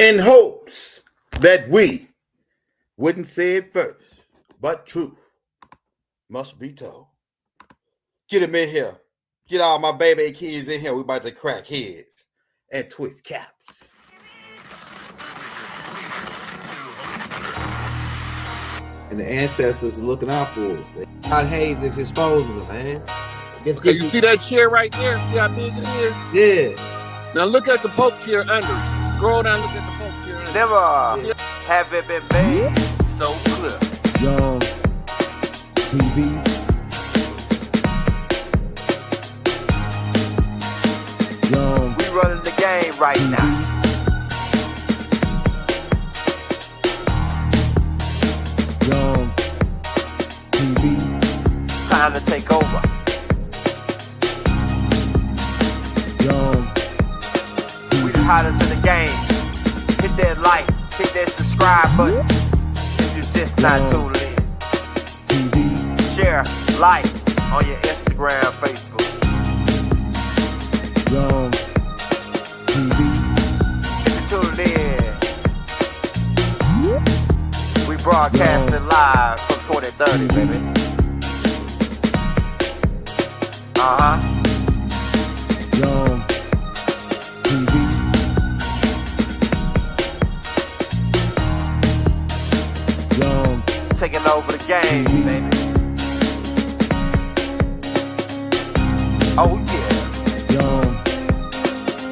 in hopes that we wouldn't say it first, but truth must be told. Get him in here. Get all my baby kids in here. We about to crack heads and twist caps. And the ancestors are looking out for us. God Hayes is exposing them, man. Okay, you see that chair right there? See how big it is? Yeah. Now look at the Pope chair under it. Scroll down, look at the Pope chair under Never have it been made so clear. Young TV. Young. We running the game right now. Young TV. Time to take over. Young We the hottest in the game. Hit that like, hit that subscribe button. If you just not tuned in. TV. Share, like on your Instagram, Facebook. Young TV. If you tuned in, we broadcasting live from 2030, baby. Young TV. Young Taking over the game, baby. Oh yeah. Young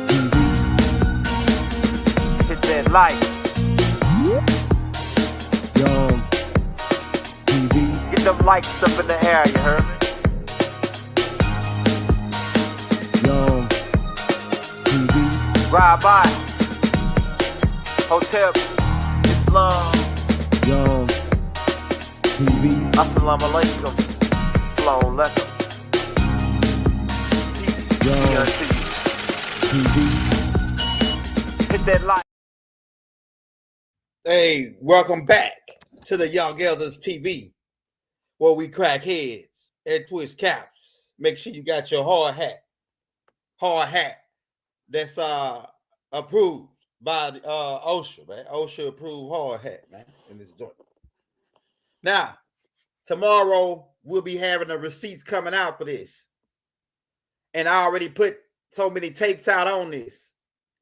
TV. Hit that like. Young TV. Get them likes up in the air, you heard me? Young TV. Ride by. Hotel Islam. Young TV. Assalamu alaikum. Flown letter. Young TV. Hit that like. Hey, welcome back to the Young Elders TV, where we crack heads and twist caps. Make sure you got your hard hat that's approved by the OSHA, man. OSHA approved hard hat, man, in this joint. Now, tomorrow we'll be having the receipts coming out for this. And I already put so many tapes out on this.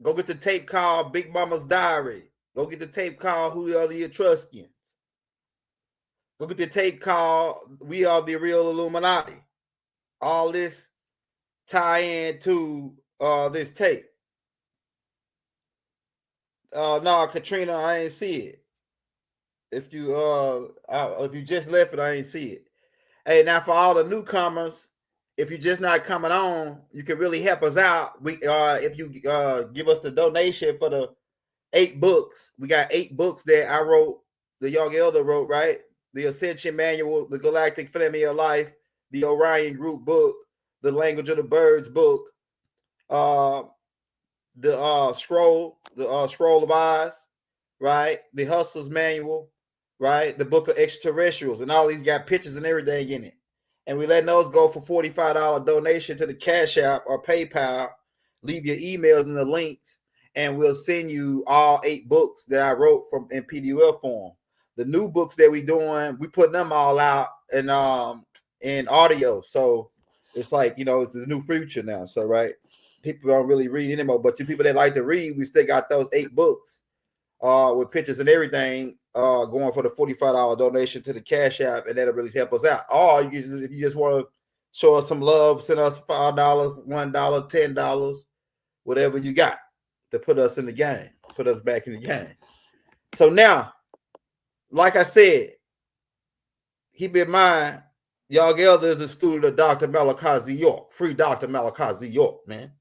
Go get the tape called Big Mama's Diary. Go get the tape called Who Are the Etruscans. Go get the tape called We Are the Real Illuminati. All this tie into this tape. No, Katrina, I ain't see it. If you just left it, I ain't see it. Hey, now for all the newcomers, if you're just not coming on, you can really help us out. We if you give us the donation for the 8 books. We got 8 books that I wrote, the Young Elder wrote, right? The Ascension Manual, the Galactic Family of Life, the Orion Group book, the Language of the Birds book, the Scroll of Eyes, right? The Hustler's Manual, right? The Book of Extraterrestrials, and all these got pictures and everything in it. And we letting those go for $45 donation to the Cash App or PayPal. Leave your emails in the links, and we'll send you all 8 books that I wrote from in PDF form. The new books that we doing, we putting them all out in audio. So it's like, it's the new future now. So right, people don't really read anymore, but you people that like to read, we still got those 8 books with pictures and everything going for the $45 donation to the Cash App, and that'll really help us out. Or if you just want to show us some love, send us $5, $1, $10, whatever you got to put us in the game, put us back in the game. So now, like I said, keep in mind, Young Elder is a student of Dr. Melchizedek York. Free Dr. Melchizedek York, man.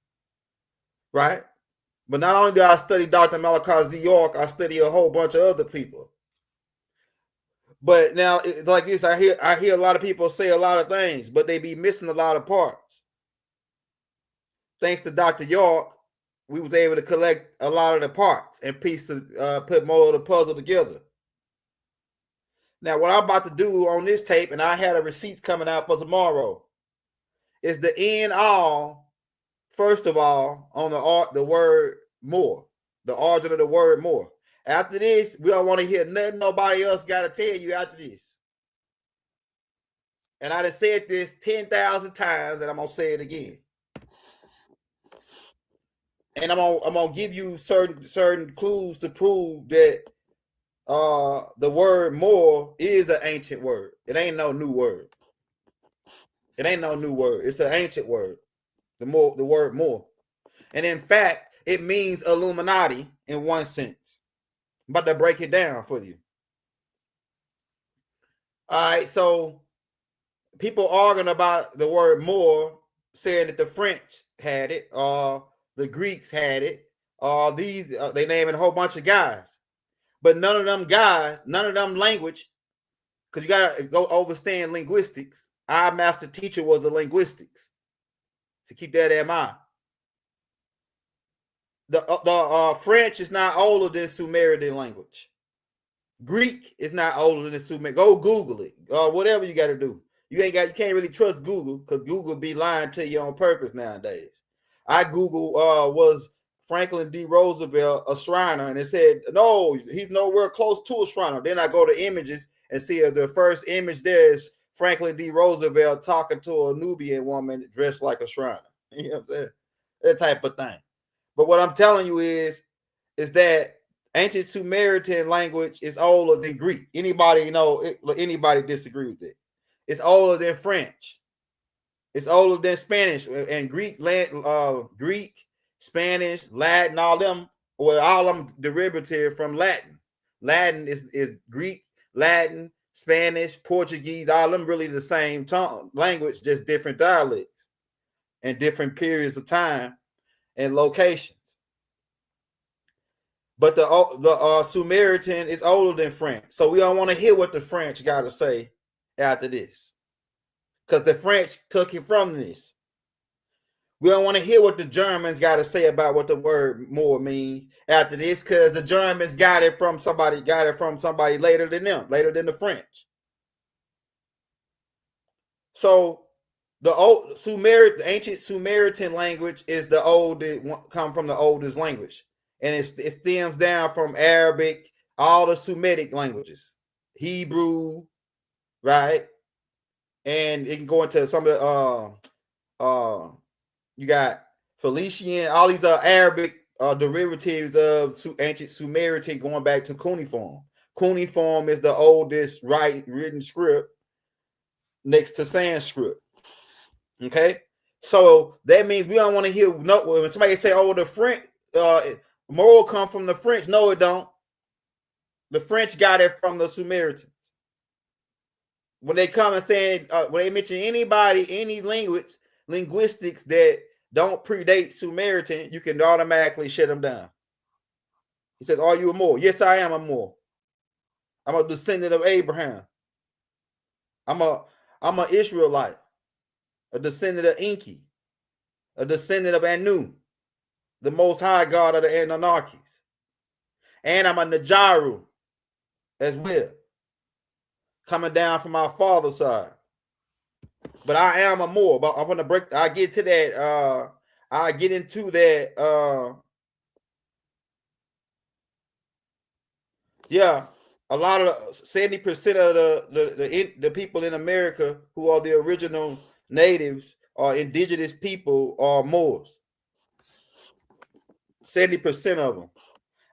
Right? But not only do I study Dr. Melchizedek York, I study a whole bunch of other people. But now, it's like this, I hear a lot of people say a lot of things, but they be missing a lot of parts. Thanks to Dr. York, we was able to collect a lot of the parts and put more of the puzzle together. Now, what I'm about to do on this tape, and I had a receipts coming out for tomorrow, is the end all, first of all, on the word Moor. The origin of the word Moor. After this, we don't want to hear nothing nobody else got to tell you after this. And I done said this 10,000 times, and I'm gonna say it again. And I'm gonna give you certain clues to prove that the word Moor is an ancient word. It ain't no new word. It ain't no new word. It's an ancient word. The word Moor. And in fact, it means Illuminati in one sense. I'm about to break it down for you. All right, so people arguing about the word Moor, saying that the French had it, or the Greeks had it, or they naming a whole bunch of guys. But none of them guys, none of them language, because you got to go understand linguistics. Our master teacher was a linguistics. So keep that in mind. The French is not older than Sumerian language. Greek is not older than Sumerian. Go Google it. Whatever you got to do. You can't really trust Google, because Google be lying to you on purpose nowadays. I Google was Franklin D. Roosevelt a Shriner, and it said no, he's nowhere close to a Shriner. Then I go to images and see the first image there is Franklin D. Roosevelt talking to a Nubian woman dressed like a Shriner. You know what I'm saying? That type of thing. But what I'm telling you is that ancient Sumerian language is older than Greek. Anybody disagree with it? It's older than French. It's older than Spanish and Greek, Spanish, Latin, all them derivative from Latin. Latin is Greek, Latin, Spanish, Portuguese, all them really the same tongue language, just different dialects and different periods of time and locations. But the Sumerian is older than French. So we don't want to hear what the French got to say after this, because the French took it from this. We don't want to hear what the Germans got to say about what the word Moor means after this, because the Germans got it from somebody later than them, later than the French. So the ancient Sumerian language is the oldest, come from the oldest language, and it stems down from Arabic, all the Semitic languages, Hebrew, right? And it can go into some of the you got Phoenician, all these Arabic derivatives of ancient Sumerian going back to cuneiform. Cuneiform is the oldest written script next to Sanskrit. Okay, so that means we don't want to hear when somebody say, "Oh, the French Moor come from the French." No, it don't. The French got it from the Sumerians. When they come and saying, when they mention anybody, any linguistics that don't predate Sumerian, you can automatically shut them down. He says, "Are you a Moor?" Yes, I am a Moor. I'm a descendant of Abraham. I'm an Israelite, a descendant of Enki, a descendant of Anu, the Most High God of the Anunnakis, and I'm a Najaru as well, coming down from my father's side. But I am a Moor. But I'm gonna I'll get to that. I'll get into that. Yeah, a lot of 70% of the people in America who are the original natives or indigenous people are Moors. 70% of them,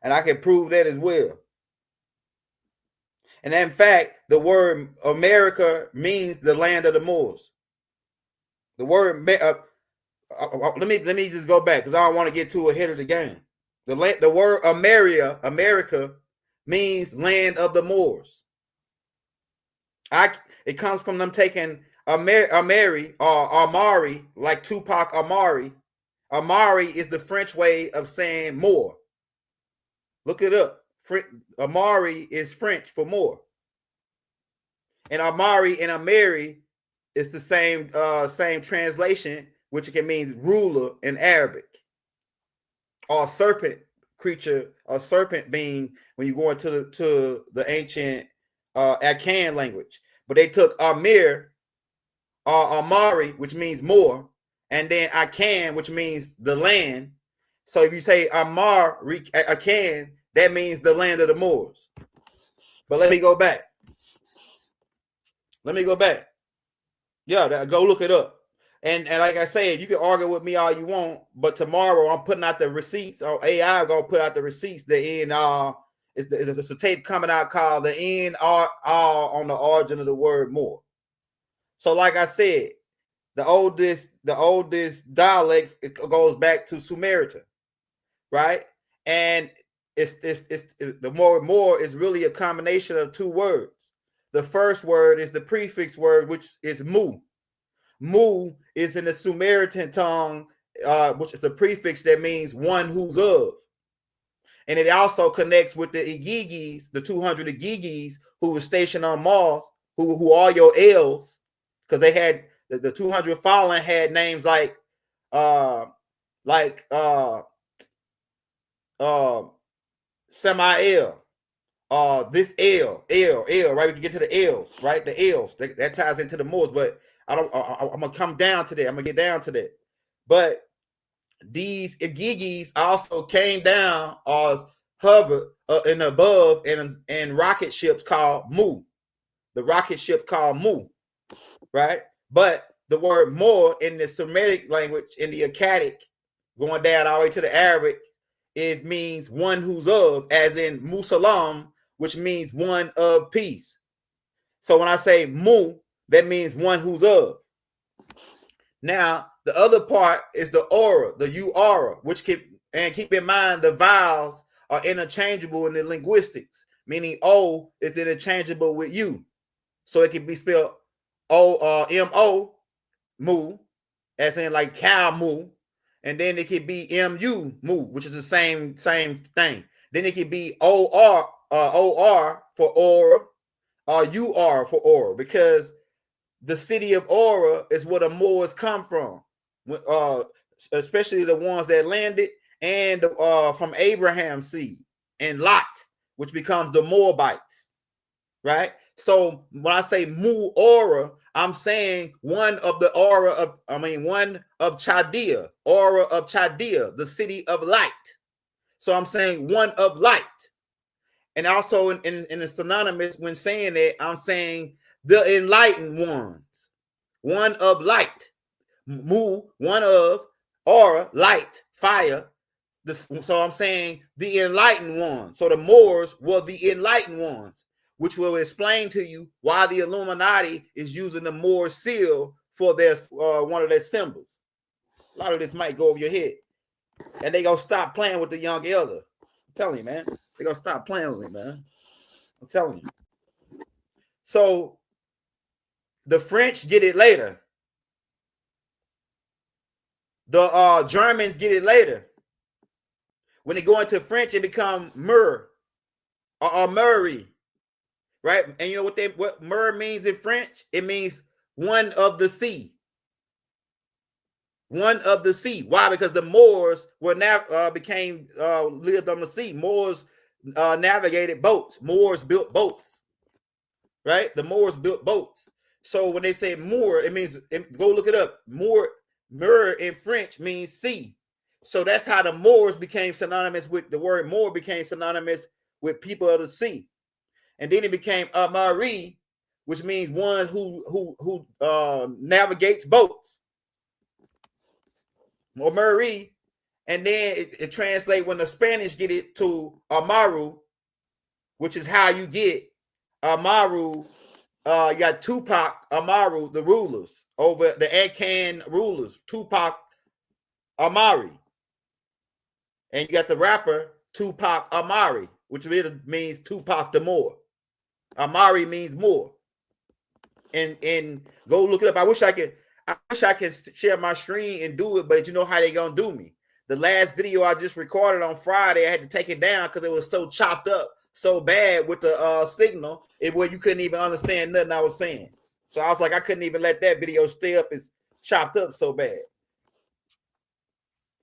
and I can prove that as well. And in fact, the word America means the land of the Moors. The word let me just go back, because I don't want to get too ahead of the game. The word America means land of the Moors. It comes from them taking Amari or Amari, like Tupac Amari. Amari is the French way of saying Moor. Look it up. Amari is French for Moor. And Amari and Amari is the same translation, which can mean ruler in Arabic, or serpent creature, or serpent being when you go into the ancient Akan language. But they took Amir or Amari, which means Moor, and then Akan, which means the land, So if you say Amar Akan, that means the land of the Moors. But let me go back. Yeah, go look it up. And like I said, you can argue with me all you want, but tomorrow I'm putting out the receipts, or AI gonna put out the receipts. It's a tape coming out called the NR on the origin of the word Moor. So like I said, the oldest dialect, it goes back to Sumerian, right? And it's the Moor is really a combination of two words. The first word is the prefix word, which is mu. Mu is in the Sumerian tongue, which is a prefix that means one who's of. And it also connects with the Igigis, the 200 Igigis who were stationed on Mars, who are your elves, because they had the 200 fallen had names like Samael, this L, right? We can get to the L's, right? The L's that ties into the Moors, but I'm gonna come down to that. I'm gonna get down to that. But these Igigis also came down or hovered and above in rocket ships called Mu. The rocket ship called Mu, right? But the word Moor in the Semitic language, in the Akkadic, going down all the way to the Arabic, means one who's of, as in Musalam, which means one of peace. So when I say Mu, that means one who's of. Now, the other part is the aura, the U-aura, which keep in mind the vowels are interchangeable in the linguistics, meaning O is interchangeable with U. So it can be spelled O-M-O, Mu, as in like cow Mu, and then it could be M-U, Mu, which is the same thing. Then it could be O-R for aura, or U-R for aura, because the city of Aura is where the Moors come from, especially the ones that landed, and from Abraham's seed, and Lot, which becomes the Moabites, right? So when I say Mu Aura, I'm saying one of Chaldea, Aura of Chaldea, the city of light. So I'm saying one of light. And also in the synonymous, when saying that, I'm saying the enlightened ones, one of light. Mu, one of, aura, light, fire. So I'm saying the enlightened ones. So the Moors were the enlightened ones, which will explain to you why the Illuminati is using the Moor seal for their one of their symbols. A lot of this might go over your head, and they gonna stop playing with the young elder. I'm telling you, man, they gonna stop playing with me, man. I'm telling you. So the French get it later. The Germans get it later. When they go into French, it become Moor or Murray, right? And you know what Moor means in French? It means one of the sea. One of the sea. Why? Because the Moors were lived on the sea. Moors navigated boats. Moors built boats, right? The Moors built boats. So when they say Moor, it means, go look it up. Moor in French means sea. So that's how the Moors became synonymous with the word Moor, became synonymous with people of the sea. And then it became Amari, which means one who navigates boats. Amari. And then it translates when the Spanish get it to Amaru, which is how you get Amaru. You got Tupac Amaru, the rulers over the Akan rulers, Tupac Amari. And you got the rapper Tupac Amari, which really means Tupac the Moor. Amari means Moor. And go look it up. I wish I could share my screen and do it, but you know how they gonna do me. The last video I just recorded on Friday, I had to take it down because it was so chopped up, so bad with the signal, where you couldn't even understand nothing I was saying. So I was like, I couldn't even let that video stay up. It's chopped up so bad,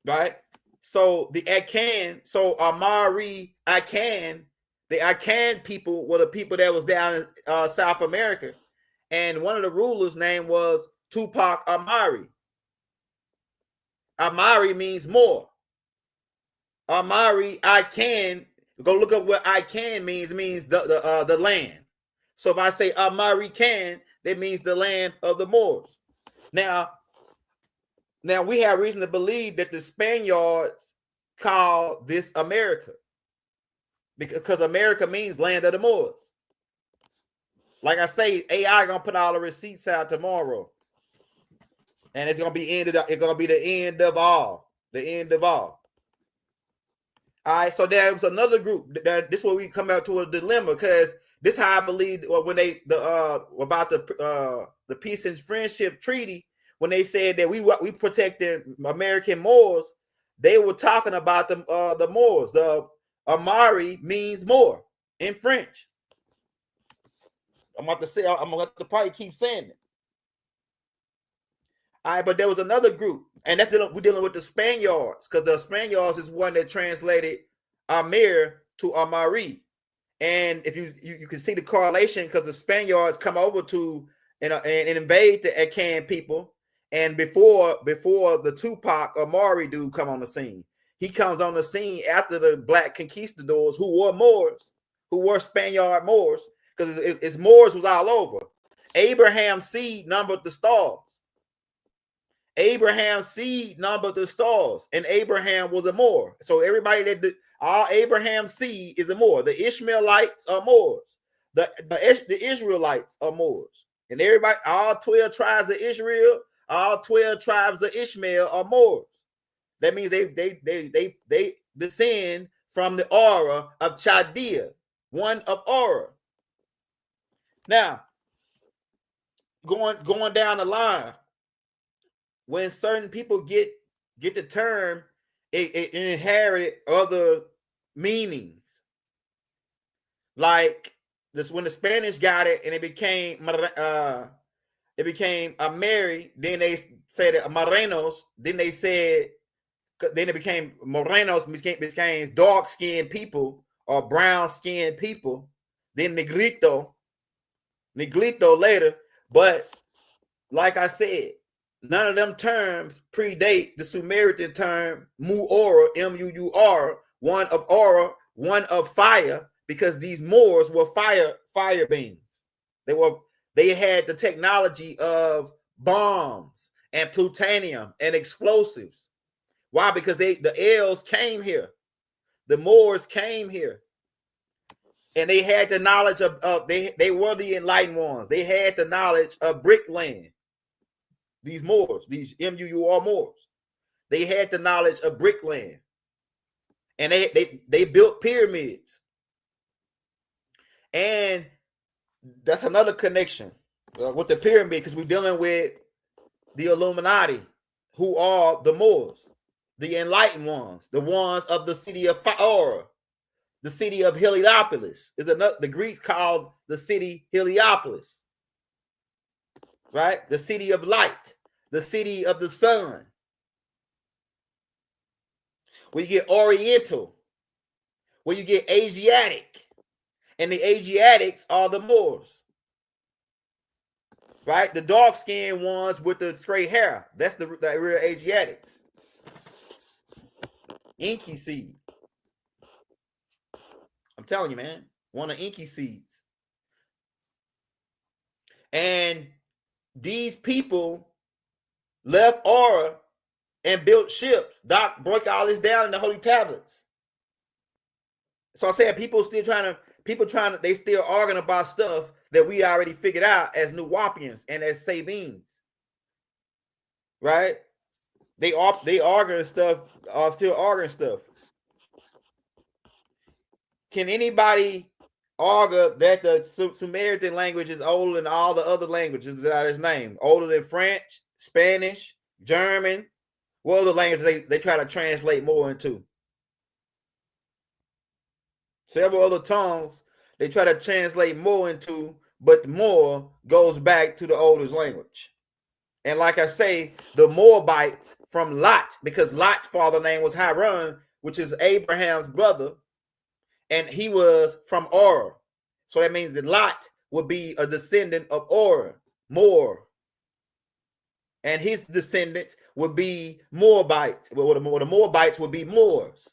right? So the Akan, so Amari Akan, the Akan people were the people that was down in South America, and one of the rulers' name was Tupac Amari. Amari means Moor. Amari, I can. Go look up what I can means. It means the land. So if I say Amari can, that means the land of the Moors. Now we have reason to believe that the Spaniards call this America, because America means land of the Moors. Like I say, AI gonna put all the receipts out tomorrow, and it's gonna be it's gonna be the end of all. The end of all. All right, so there was another group. This is where we come out to a dilemma, because this is how I believe when they about the peace and friendship treaty, when they said that we protected American Moors, they were talking about the Moors. The Amari means Moor in French. I'm gonna have to probably keep saying it. All right, but there was another group, and we're dealing with the Spaniards, because the Spaniards is one that translated Amir to Amari. And if you can see the correlation, because the Spaniards come over to and invade the Akan people, and before the Tupac Amari dude come on the scene, he comes on the scene after the black conquistadors who were Moors, who were Spaniard Moors, because it's Moors was all over. Abraham's seed numbered the stars. Abraham's seed numbered the stars, and Abraham was a Moor. So everybody all Abraham's seed is a Moor. The Ishmaelites are Moors. The Israelites are Moors. And everybody, all 12 tribes of Israel, all 12 tribes of Ishmael are Moors. That means they descend from the aura of Chaldea, one of aura. Now, going down the line, when certain people get the term, it inherited other meanings. Like this, when the Spanish got it and it became a Mary, then they said Morenos, then it became Morenos, became dark-skinned people or brown-skinned people, then Negrito later. But like I said, none of them terms predate the Sumerian term Muur, M-U-U-R, one of aura, one of fire, because these Moors were fire beings. They had the technology of bombs and plutonium and explosives. Why? Because the Els came here. The Moors came here. And they had the knowledge of they were the enlightened ones. They had the knowledge of brick land. These Moors, these M-U-U-R Moors, they had the knowledge of brick land, and they built pyramids. And that's another connection with the pyramid, because we're dealing with the Illuminati, who are the Moors, the enlightened ones, the ones of the city of Fire, the city of Heliopolis. Is another, the Greeks called the city Heliopolis. Right? The city of light, the city of the sun. Where you get Oriental, where you get Asiatic, and the Asiatics are the Moors. Right? The dark-skinned ones with the straight hair, that's the real Asiatics. Inky seed. I'm telling you, man, one of Inky seeds. And these people left Aura and built ships. Doc broke all this down in the Holy Tablets. So I'm saying they still arguing about stuff that we already figured out as Nuwapians and as Sabines. Right? They arguing stuff, are still arguing stuff. Can anybody argue that the Sumerian language is older than all the other languages that are his name? Older than French, Spanish, German? What other languages they try to translate more into? Several other tongues they try to translate more into, but more goes back to the oldest language. And like I say, the Moabites from Lot, because Lot's father name was Haran, which is Abraham's brother, and he was from Ur. So that means that Lot would be a descendant of Ur, Moor. And his descendants would be Moabites. Well, the Moabites would be Moors.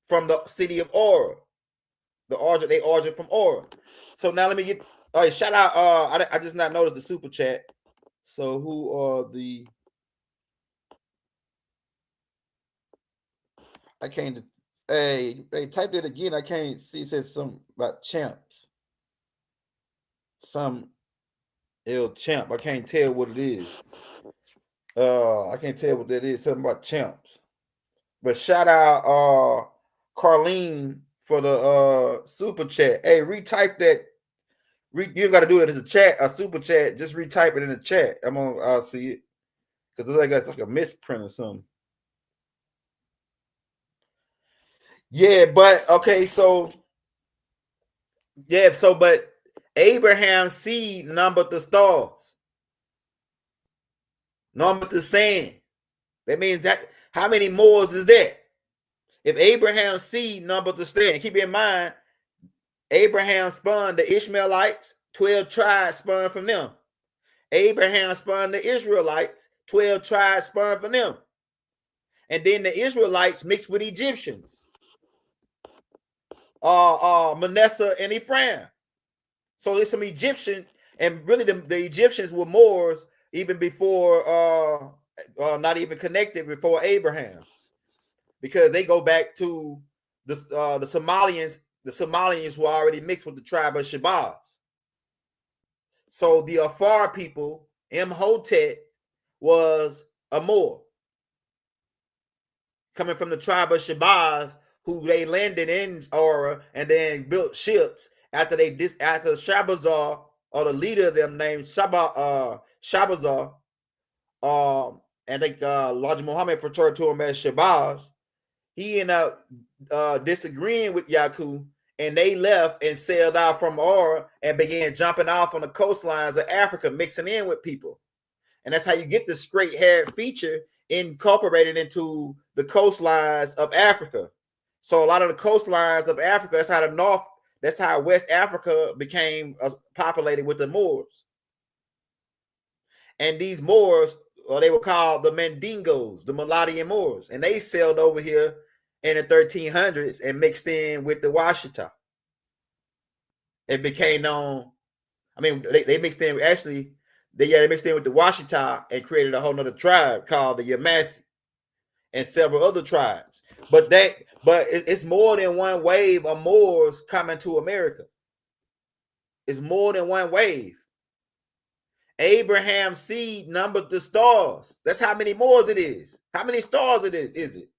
from the city of Aura. They origin from Aura. So now let me get. All right, shout out. I just not noticed the super chat. So who are the? I can't. Hey, they typed it again. I can't see. It says something about champs. Some ill champ. I can't tell what it is. I can't tell what that is. Something about champs. But shout out Carlene for the super chat. Hey, retype that. You got to do it as a chat, a super chat. Just retype it in the chat. I'll see it because it's like a misprint or something. Yeah, but okay, so but Abraham's seed numbered the stars, numbered the sand. That means that how many Moors is that? If Abraham's seed numbered the sand, keep in mind, Abraham spun the Ishmaelites, 12 tribes spun from them. Abraham spun the Israelites, 12 tribes spun from them. And then the Israelites mixed with Egyptians, Manasseh and Ephraim. So there's some Egyptian, and really the Egyptians were Moors even before, not even connected before Abraham, because they go back to the Somalians. The Somalians were already mixed with the tribe of Shabazz. So the Afar people, Imhotep, was a Moor, coming from the tribe of Shabazz, who they landed in Aura and then built ships after Shabazar, or the leader of them named Shabazar, and they Lord Muhammad referred to him as Shabazz. He ended up disagreeing with Yaku, and they left and sailed out from Aura and began jumping off on the coastlines of Africa, mixing in with people. And that's how you get this straight-haired feature incorporated into the coastlines of Africa. So a lot of the coastlines of Africa, that's how West Africa became populated with the Moors. And these Moors, they were called the Mandingos, the Mulattian Moors. And they sailed over here in the 1300s and mixed in with the Washita. It became known, they mixed in, actually, they mixed in with the Washita and created a whole nother tribe called the Yamasi and several other tribes. But it's more than one wave of Moors coming to America. It's more than one wave. Abraham's seed numbered the stars. That's how many Moors it is. How many stars is it?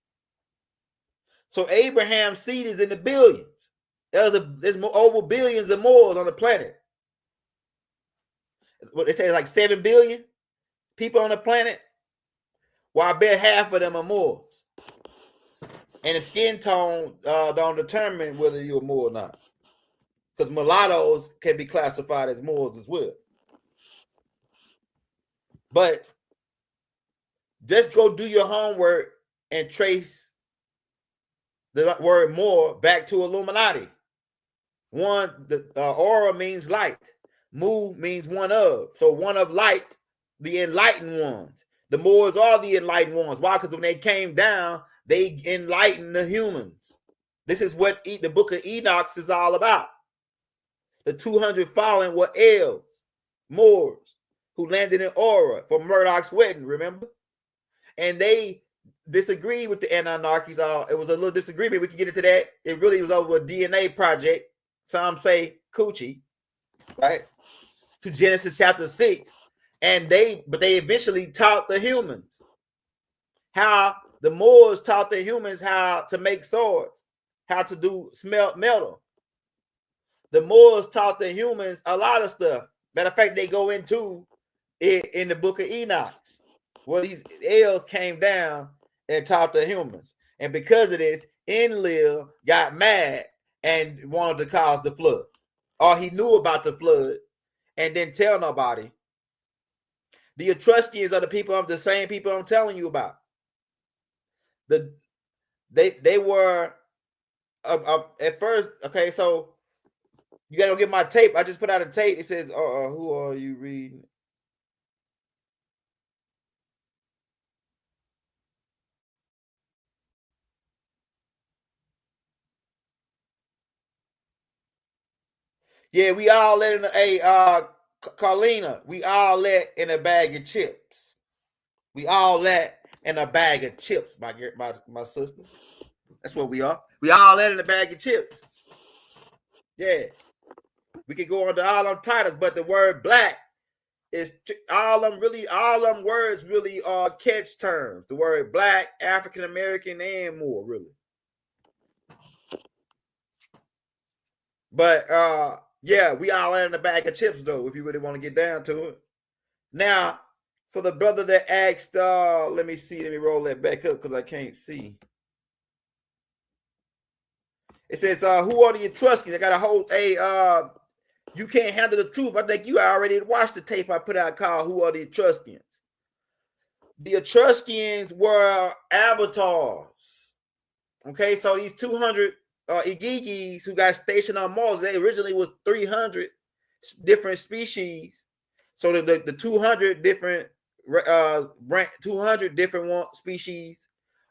So Abraham's seed is in the billions. There's over billions of Moors on the planet. What they say is like 7 billion people on the planet. Well, I bet half of them are Moors. And the skin tone don't determine whether you're a Moor or not. Because mulattoes can be classified as Moors as well. But just go do your homework and trace the word Moor back to Illuminati. The aura means light. Mu means one of. So one of light, the enlightened ones. The Moors are the enlightened ones. Why? Because when they came down, they enlightened the humans. This is what the book of Enoch is all about. The 200 fallen were elves, Moors, who landed in Aura for Murdoch's wedding, remember? And they disagreed with the Anunnakis. It was a little disagreement. We can get into that. It really was over a DNA project. Some say coochie, right? To Genesis chapter 6. And they eventually taught the humans how the Moors taught the humans how to make swords, how to smelt metal. The Moors taught the humans a lot of stuff. Matter of fact, they go into it in the book of Enoch, where these elves came down and taught the humans. And because of this, Enlil got mad and wanted to cause the flood. Or he knew about the flood and didn't tell nobody. The Etruscans are the same people I'm telling you about. They were at first, okay, so you gotta get my tape. I just put out a tape. It says, who are you reading? Yeah, we all let in a Carlina. We all let in a bag of chips. We all let in a bag of chips, my sister. That's what we are. We all let in a bag of chips. Yeah. We could go on to all them titles, but the word black is all them words really are catch terms. The word black, African American, and Moor, really. But yeah, we all in a bag of chips though, if you really want to get down to it. Now, for the brother that asked, let me roll that back up because I can't see. It says, who are the Etruscans? I got a whole you can't handle the truth. I think you already watched the tape I put out called Who Are the Etruscans? The Etruscans were avatars. Okay, so these 200 Igigis who got stationed on Mars, they originally was 300 different species. So the 200 different 200 different species,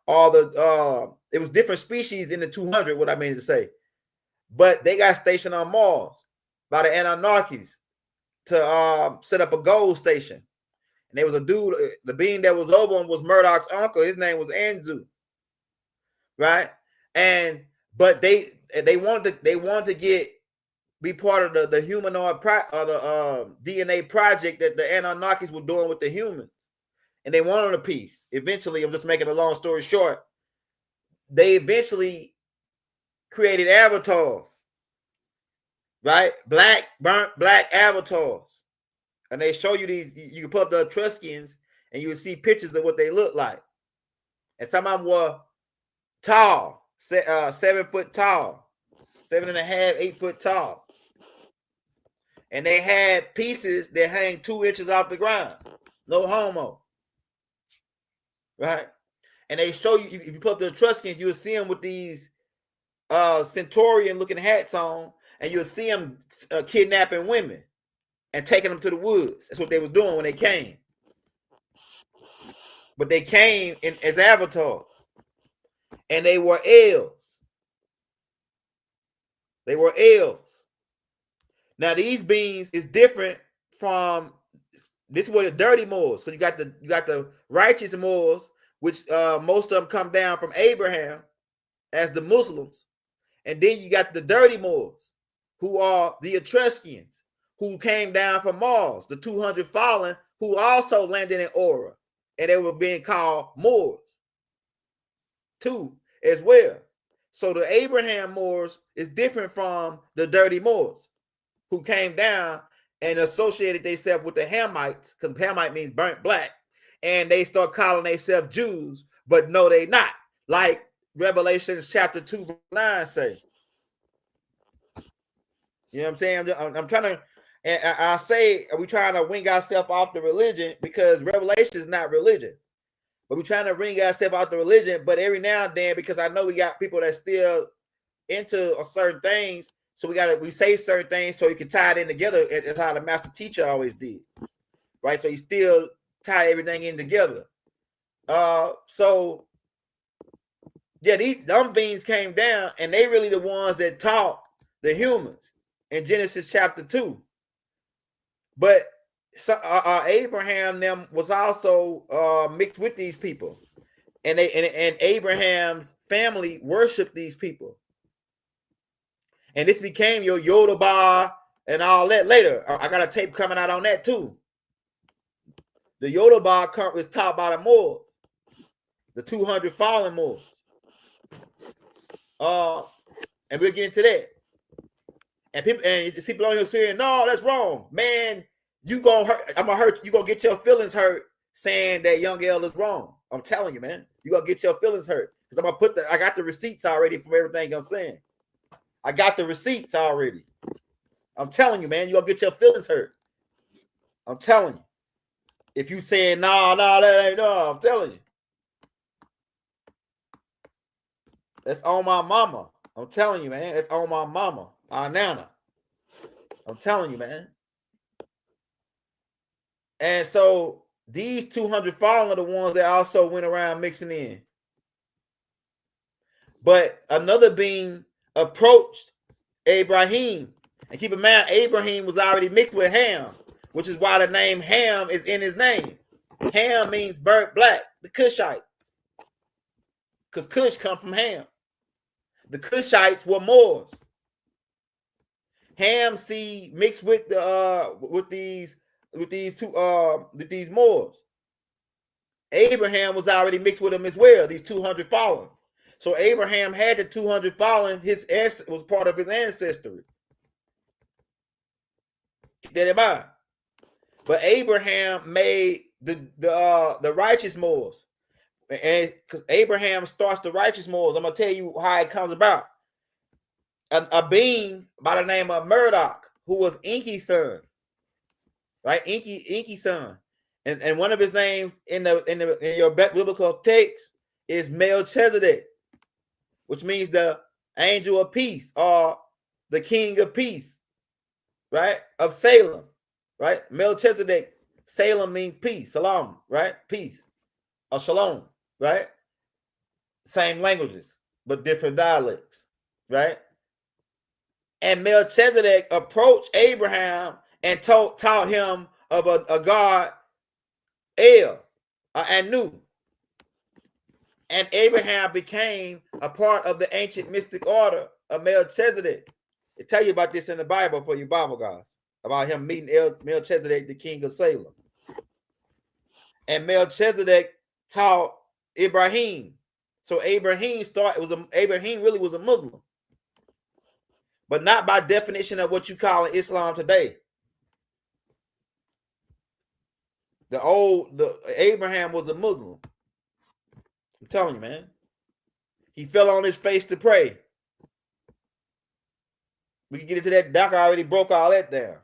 all the it was different species in the 200, what I mean to say. But they got stationed on Mars by the Anunnakis to set up a gold station. And there was a dude, the being that was over him was Murdoch's uncle. His name was Anzu. Right? But they wanted to be part of the humanoid DNA project that the Anunnakis were doing with the humans. And they wanted a piece. Eventually, I'm just making a long story short, they eventually created avatars. Right? Burnt black avatars. And they show you these, you can put up the Etruscans and you will see pictures of what they look like. And some of them were tall, 7 foot tall, 7.5, 8 foot tall. And they had pieces that hang 2 inches off the ground. No homo. Right? And they show you, if you put up the Etruscans, you'll see them with these Centaurian looking hats on. And you'll see them kidnapping women and taking them to the woods. That's what they was doing when they came. But they came as avatars. And they were elves. They were elves. Now these beings is different from, this is what the dirty Moors, because you got the righteous Moors, which most of them come down from Abraham as the Muslims. And then you got the dirty Moors, who are the Etruscans, who came down from Mars, the 200 fallen, who also landed in Aura, and they were being called Moors too, as well. So the Abraham Moors is different from the dirty Moors, who came down and associated themselves with the Hamites, because Hamite means burnt black, and they start calling themselves Jews, but no, they not. Like Revelation chapter 2, verse 9 say. You know what I'm saying? I'm trying to, and I say, are we trying to wing ourselves off the religion? Because Revelation is not religion. But we're trying to wring ourselves out the religion. But every now and then, because I know we got people that still into certain things, so we say certain things so you can tie it in together. It's how the master teacher always did. Right? So you still tie everything in together. So yeah, these dumb beings came down, and they really the ones that taught the humans in Genesis chapter 2. But Abraham them was also mixed with these people, and Abraham's family worshiped these people, and this became your Yoruba and all that later. I got a tape coming out on that too. The Yoruba was taught by the Moors, the 200 fallen Moors. And we'll get into that. And people on here saying, no, that's wrong. Man, I'm gonna hurt you. You're gonna get your feelings hurt saying that young L is wrong. I'm telling you, man. You're gonna get your feelings hurt. Because I'm gonna I got the receipts already from everything I'm saying. I got the receipts already. I'm telling you, man, you're gonna get your feelings hurt. I'm telling you. If you saying no, that ain't no, I'm telling you. That's on my mama. I'm telling you, man. That's on my mama. Our Nana. I'm telling you, man. And so these 200 fallen are the ones that also went around mixing in. But another being approached Abraham And keep in mind, Abraham was already mixed with Ham, which is why the name Ham is in his name. Ham means burnt black, the Cushites. Because Cush come from Ham. The Cushites were Moors. Ham seed mixed with these Moors. Abraham was already mixed with them as well, these 200 fallen. So Abraham had the 200 fallen, was part of his ancestry. Keep that in mind. But Abraham made the righteous Moors. And because Abraham starts the righteous Moors, I'm gonna tell you how it comes about. A being by the name of Murdoch, who was Enki's son, right? Enki's son, and one of his names in your biblical text is Melchizedek, which means the angel of peace or the king of peace, right? Of Salem, right? Melchizedek, Salem means peace, salam, right? Peace or shalom, right? Same languages, but different dialects, right? And Melchizedek approached Abraham and taught him of a god, El, Anu. And Abraham became a part of the ancient mystic order of Melchizedek. They tell you about this in the Bible for you Bible guys, about him meeting Melchizedek, the king of Salem. And Melchizedek taught Ibrahim. So Abraham really was a Muslim. But not by definition of what you call in Islam today. The Abraham was a Muslim. I'm telling you, man. He fell on his face to pray. We can get into that. Doc already broke all that down.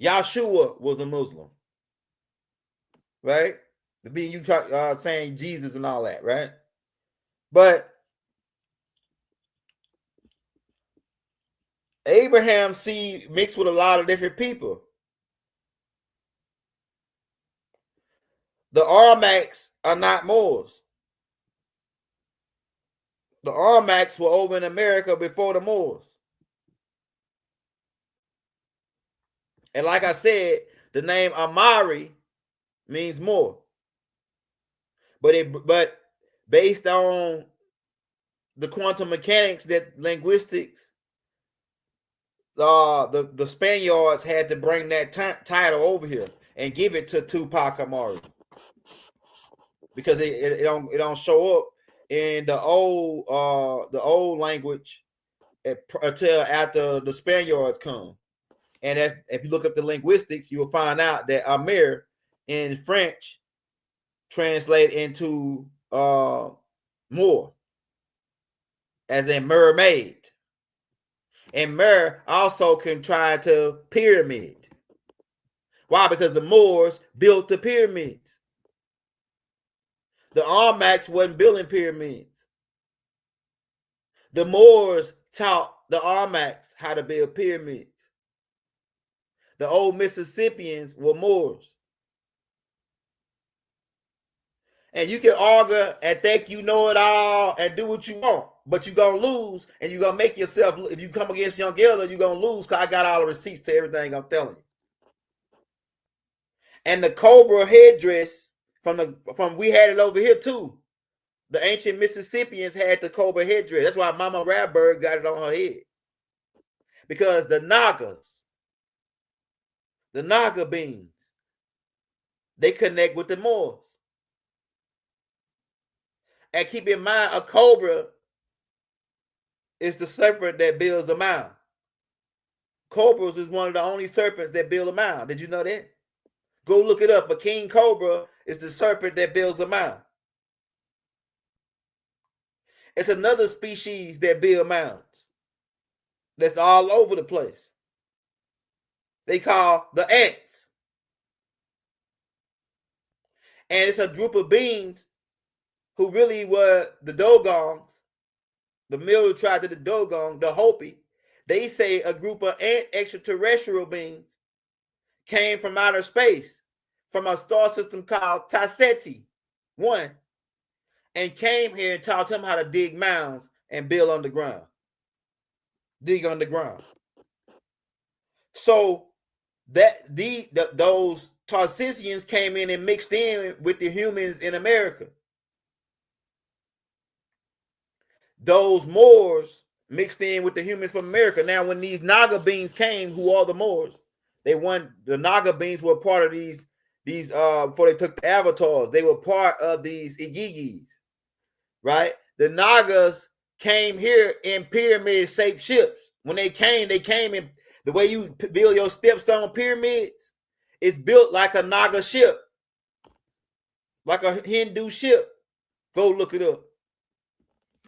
Yahshua was a Muslim. Right? The being you saying Jesus and all that, right? But Abraham seed mixed with a lot of different people. The Armaks are not Moors. The Armaks were over in America before the Moors. And like I said, the name Amari means Moor. But based on the quantum mechanics that linguistics, the Spaniards had to bring that title over here and give it to Tupac Amari, because it don't show up in the old language until after the Spaniards come. And if you look up the linguistics, you will find out that Amir in French translate into Moor, as in mermaid. And Mer also can try to pyramid. Why? Because the Moors built the pyramids. The Armaks wasn't building pyramids. The Moors taught the Armaks how to build pyramids. The old Mississippians were Moors. And you can argue and think you know it all and do what you want, but you're going to lose, and you're going to make yourself, if you come against Young Elder, you're going to lose, because I got all the receipts to everything I'm telling you. And the cobra headdress, we had it over here too. The ancient Mississippians had the cobra headdress. That's why Mama Radberg got it on her head. Because the Nagas, the Naga beings, they connect with the Moors. And keep in mind, a cobra is the serpent that builds a mound. Cobras is one of the only serpents that build a mound. Did you know that? Go look it up. A king cobra is the serpent that builds a mound. It's another species that build mounds. That's all over the place. They call the ants. And it's a group of beings who really were the Dogons, the Middle tribe to the Dogon, the Hopi. They say a group of ant extraterrestrial beings came from outer space, from a star system called Tasseti 1, and came here and taught them how to dig mounds and build underground. dig underground. So that those Tartessians came in and mixed in with the humans in America. Those Moors mixed in with the humans from America. Now, when these Naga beings came, who are the Moors? The Naga beings were part of these before they took the avatars. They were part of these Igigis, right? The Nagas came here in pyramid-shaped ships. When they came in the way you build your stepstone pyramids. It's built like a Naga ship, like a Hindu ship. Go look it up.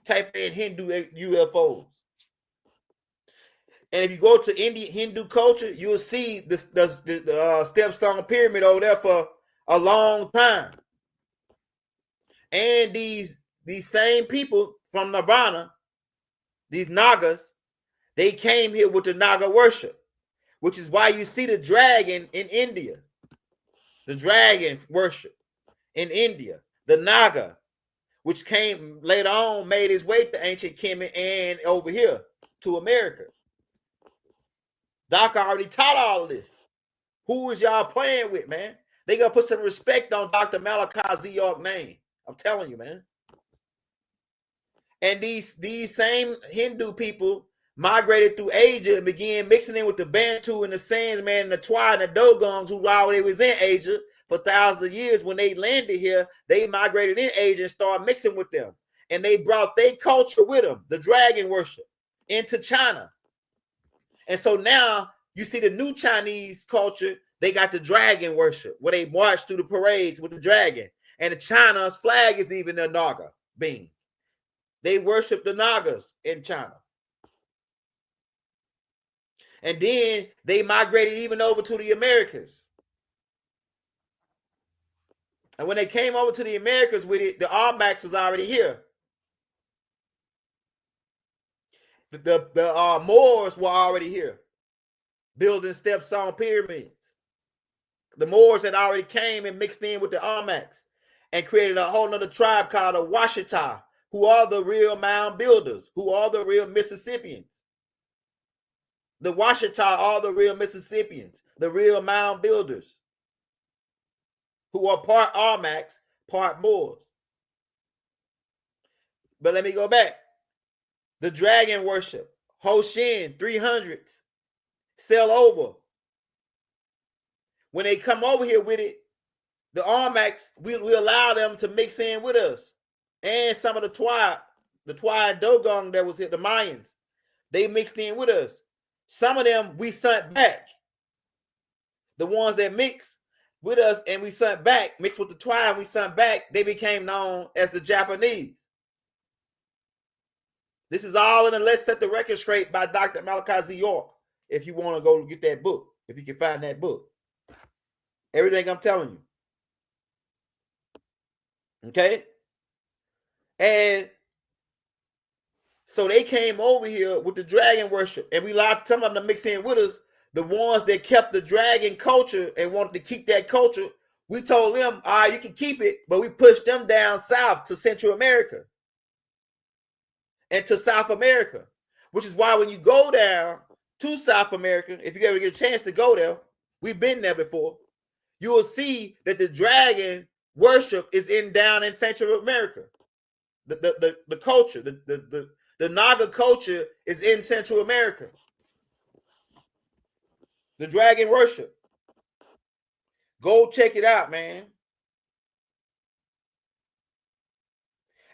Type in Hindu UFOs. And if you go to Indian Hindu culture, you'll see the stepstone pyramid over there for a long time. And these same people from Nirvana, these Nagas, they came here with the Naga worship, which is why you see the dragon in India. The dragon worship in India. The Naga, which came later on, made its way to ancient Kemet and over here to America. Doc already taught all of this. Who is y'all playing with, man? They gonna put some respect on Dr. Melchizedek's name. I'm telling you, man. And these same Hindu people migrated through Asia and began mixing in with the Bantu and the Sandsman and the Twa and the Dogons, who already was in Asia for thousands of years. When they landed here, they migrated in Asia and started mixing with them. And they brought their culture with them, the dragon worship, into China. And so now you see the new Chinese culture, they got the dragon worship, where they march through the parades with the dragon. And the China's flag is even a Naga being. They worship the Nagas in China. And then they migrated even over to the Americas. And when they came over to the Americas with it, the Almacs was already here. The Moors were already here, building stepstone pyramids. The Moors had already came and mixed in with the Almacs and created a whole nother tribe called the Washita, who are the real mound builders, who are the real Mississippians. The Washita are the real Mississippians, the real mound builders, who are part Almacs, part Moors. But let me go back. The dragon worship, Hoshin, 300s, sell over. When they come over here with it, the Almacs, we allow them to mix in with us. And some of the Twa and Dogon that was here, the Mayans, they mixed in with us. Some of them we sent back. The ones that mixed with us and we sent back, mixed with the Twa and we sent back, they became known as the Japanese. This is all in the Let's Set the Record Straight by Dr. Melchizedek. If you want to go get that book, if you can find that book. Everything I'm telling you. Okay? And so they came over here with the dragon worship, and we allowed some of them to mix in with us. The ones that kept the dragon culture and wanted to keep that culture, we told them, all right, you can keep it, but we pushed them down south to Central America and to South America, which is why when you go down to South America, if you ever get a chance to go there, we've been there before, you will see that the dragon worship is down in Central America. The culture, the Naga culture is in Central America. The dragon worship. Go check it out, man.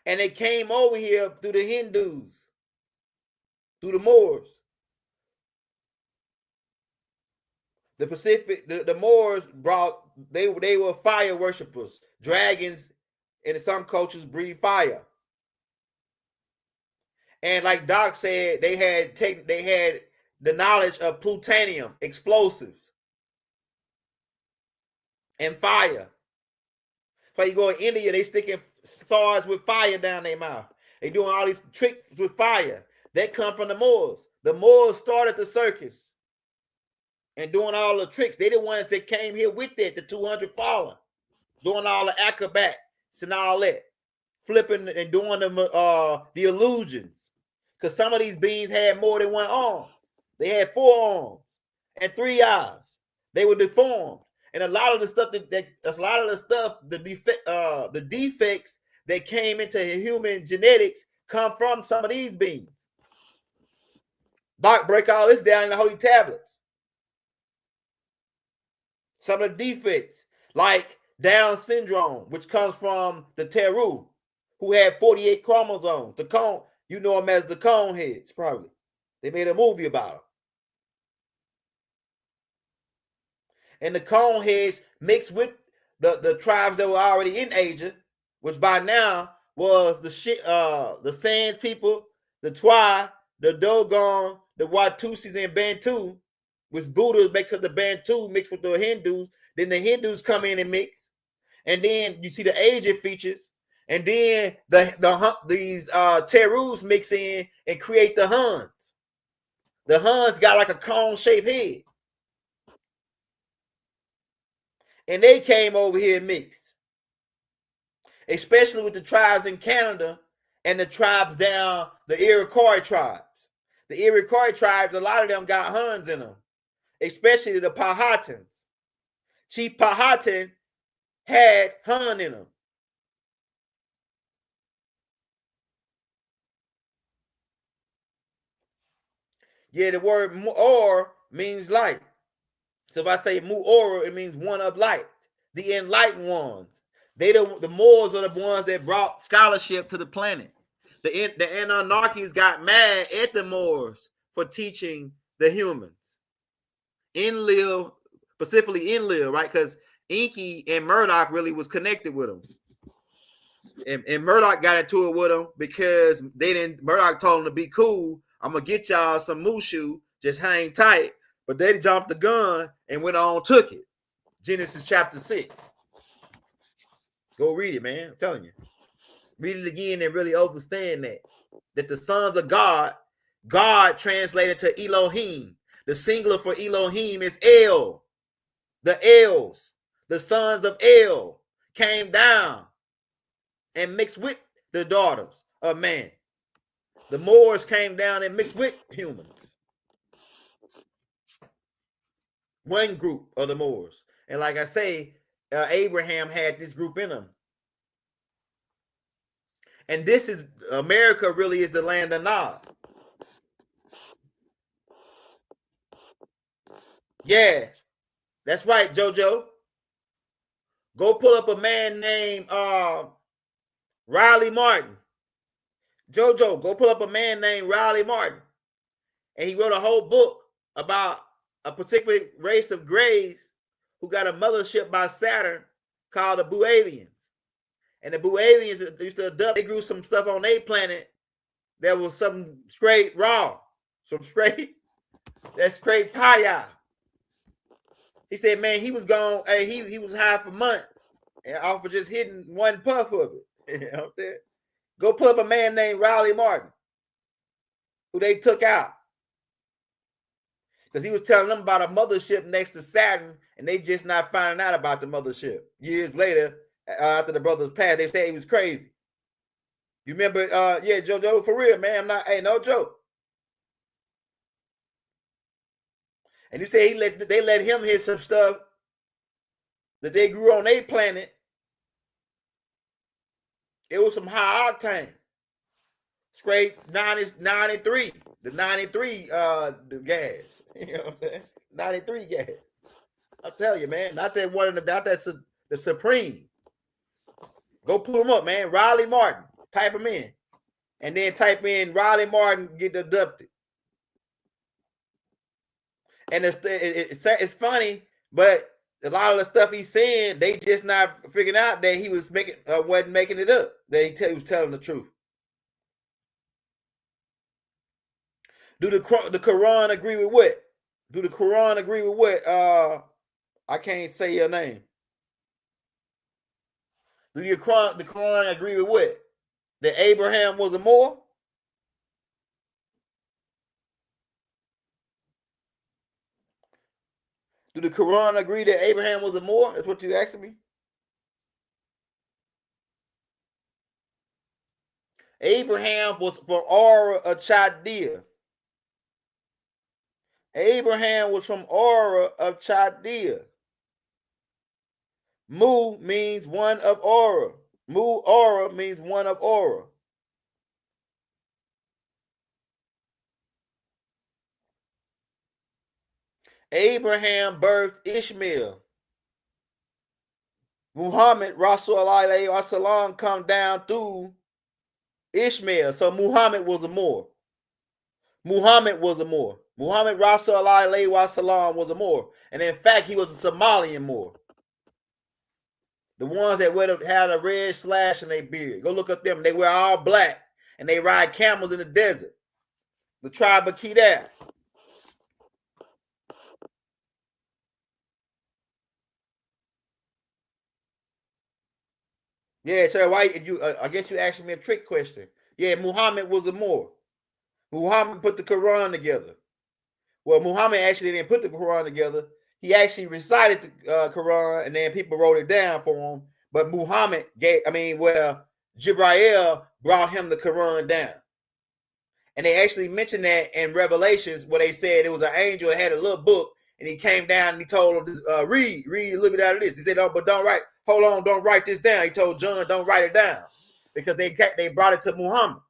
And they came over here through the Hindus, through the Moors. The Pacific, the Moors brought, they were fire worshipers. Dragons in some cultures breathe fire. And like Doc said, they had the knowledge of plutonium, explosives, and fire. So you go in India, they sticking swords with fire down their mouth. They doing all these tricks with fire. That come from the Moors. The Moors started the circus and doing all the tricks. They the ones that came here with it, the 200 fallen, doing all the acrobats and all that, flipping and doing the illusions. because some of these beings had more than one arm. They had 4 arms and 3 eyes. They were deformed, and a lot of the stuff the defects that came into human genetics come from some of these beings. Doc, break all this down in the holy tablets. Some of the defects, like Down syndrome, which comes from the Teru, who had 48 chromosomes. The cone, you know them as the cone heads, probably. They made a movie about them. And the cone heads mixed with the tribes that were already in Asia, which by now was the Sands people, the Twa, the Dogon, the Watusis, and Bantu, which Buddha makes up the Bantu mixed with the Hindus. Then the Hindus come in and mix, and then you see the Asian features, and then these Terus mix in and create the Huns. The Huns got like a cone-shaped head. And they came over here and mixed, especially with the tribes in Canada and the tribes down the Iroquois tribes. The Iroquois tribes, a lot of them got Huns in them, especially the Powhatans. Chief Powhatan had Hun in him. Yeah, the word Muor means light. So if I say Muor, it means one of light, the enlightened ones. The Moors are the ones that brought scholarship to the planet. The Anunnakis got mad at the Moors for teaching the humans. Enlil, specifically Enlil, right? Because Enki and Murdoch really was connected with them. And Murdoch got into it with them because Murdoch told them to be cool. I'm going to get y'all some Mushu, just hang tight. But they jumped the gun and went on, took it. Genesis chapter 6. Go read it, man. I'm telling you. Read it again and really understand that the sons of God translated to Elohim. The singular for Elohim is El. The Els, the sons of El, came down and mixed with the daughters of man. The Moors came down and mixed with humans. One group of the Moors. And like I say, Abraham had this group in him. And this is, America really is the land of Nod. Yeah, that's right, JoJo. Go pull up a man named Riley Martin. JoJo, go pull up a man named Riley Martin. And he wrote a whole book about a particular race of Greys who got a mothership by Saturn called the Buavians. And the Buavians used to adopt, they grew some stuff on their planet that was some straight raw, that straight paya. He said, man, he was gone, he was high for months and off of just hitting one puff of it. You know what I'm saying? Go pull up a man named Riley Martin, who they took out. Because he was telling them about a mothership next to Saturn, and they just not finding out about the mothership. Years later, after the brothers passed, they said he was crazy. You remember, yeah, JoJo, for real, man. No joke. And he said they let him hit some stuff that they grew on their planet. It was some high octane. Straight 93. The 93 the gas. You know what I'm saying? 93 gas. I'll tell you, man. Not that one, not that's the Supreme. Go pull them up, man. Riley Martin. Type him in. And then type in Riley Martin, get abducted. And it's funny, but a lot of the stuff he's saying, they just not figuring out that he was wasn't making it up. That he was telling the truth. Do the Quran agree with what? Do the Quran agree with what? I can't say your name. Do the Quran agree with what? That Abraham was a Moor? Do the Quran agree that Abraham was a Moor? That's what you asking me? Abraham was from Ur of Chaldea. Abraham was from Ur of Chaldea. Mu means one of Ur. Mu Ur means one of Ur. Abraham birthed Ishmael. Muhammad, Rasul alayhi wasalam, come down through Ishmael. So Muhammad was a Moor. Muhammad was a Moor. Muhammad Rasul alayhi wasalam was a Moor. And in fact, he was a Somalian Moor. The ones that had a red slash in their beard. Go look up them. They wear all black. And they ride camels in the desert. The tribe of Kedar. Yeah, so why you? I guess you asked me a trick question. Yeah, Muhammad was a Moor. Muhammad put the Quran together. Well, Muhammad actually didn't put the Quran together. He actually recited the Quran, and then people wrote it down for him. But Muhammad Jibrail brought him the Quran down. And they actually mentioned that in Revelations, where they said it was an angel that had a little book, and he came down and he told him to read a little bit out of this. He said, "Oh, but don't write. Hold on, don't write this down." He told John, "Don't write it down," because they brought it to Muhammad,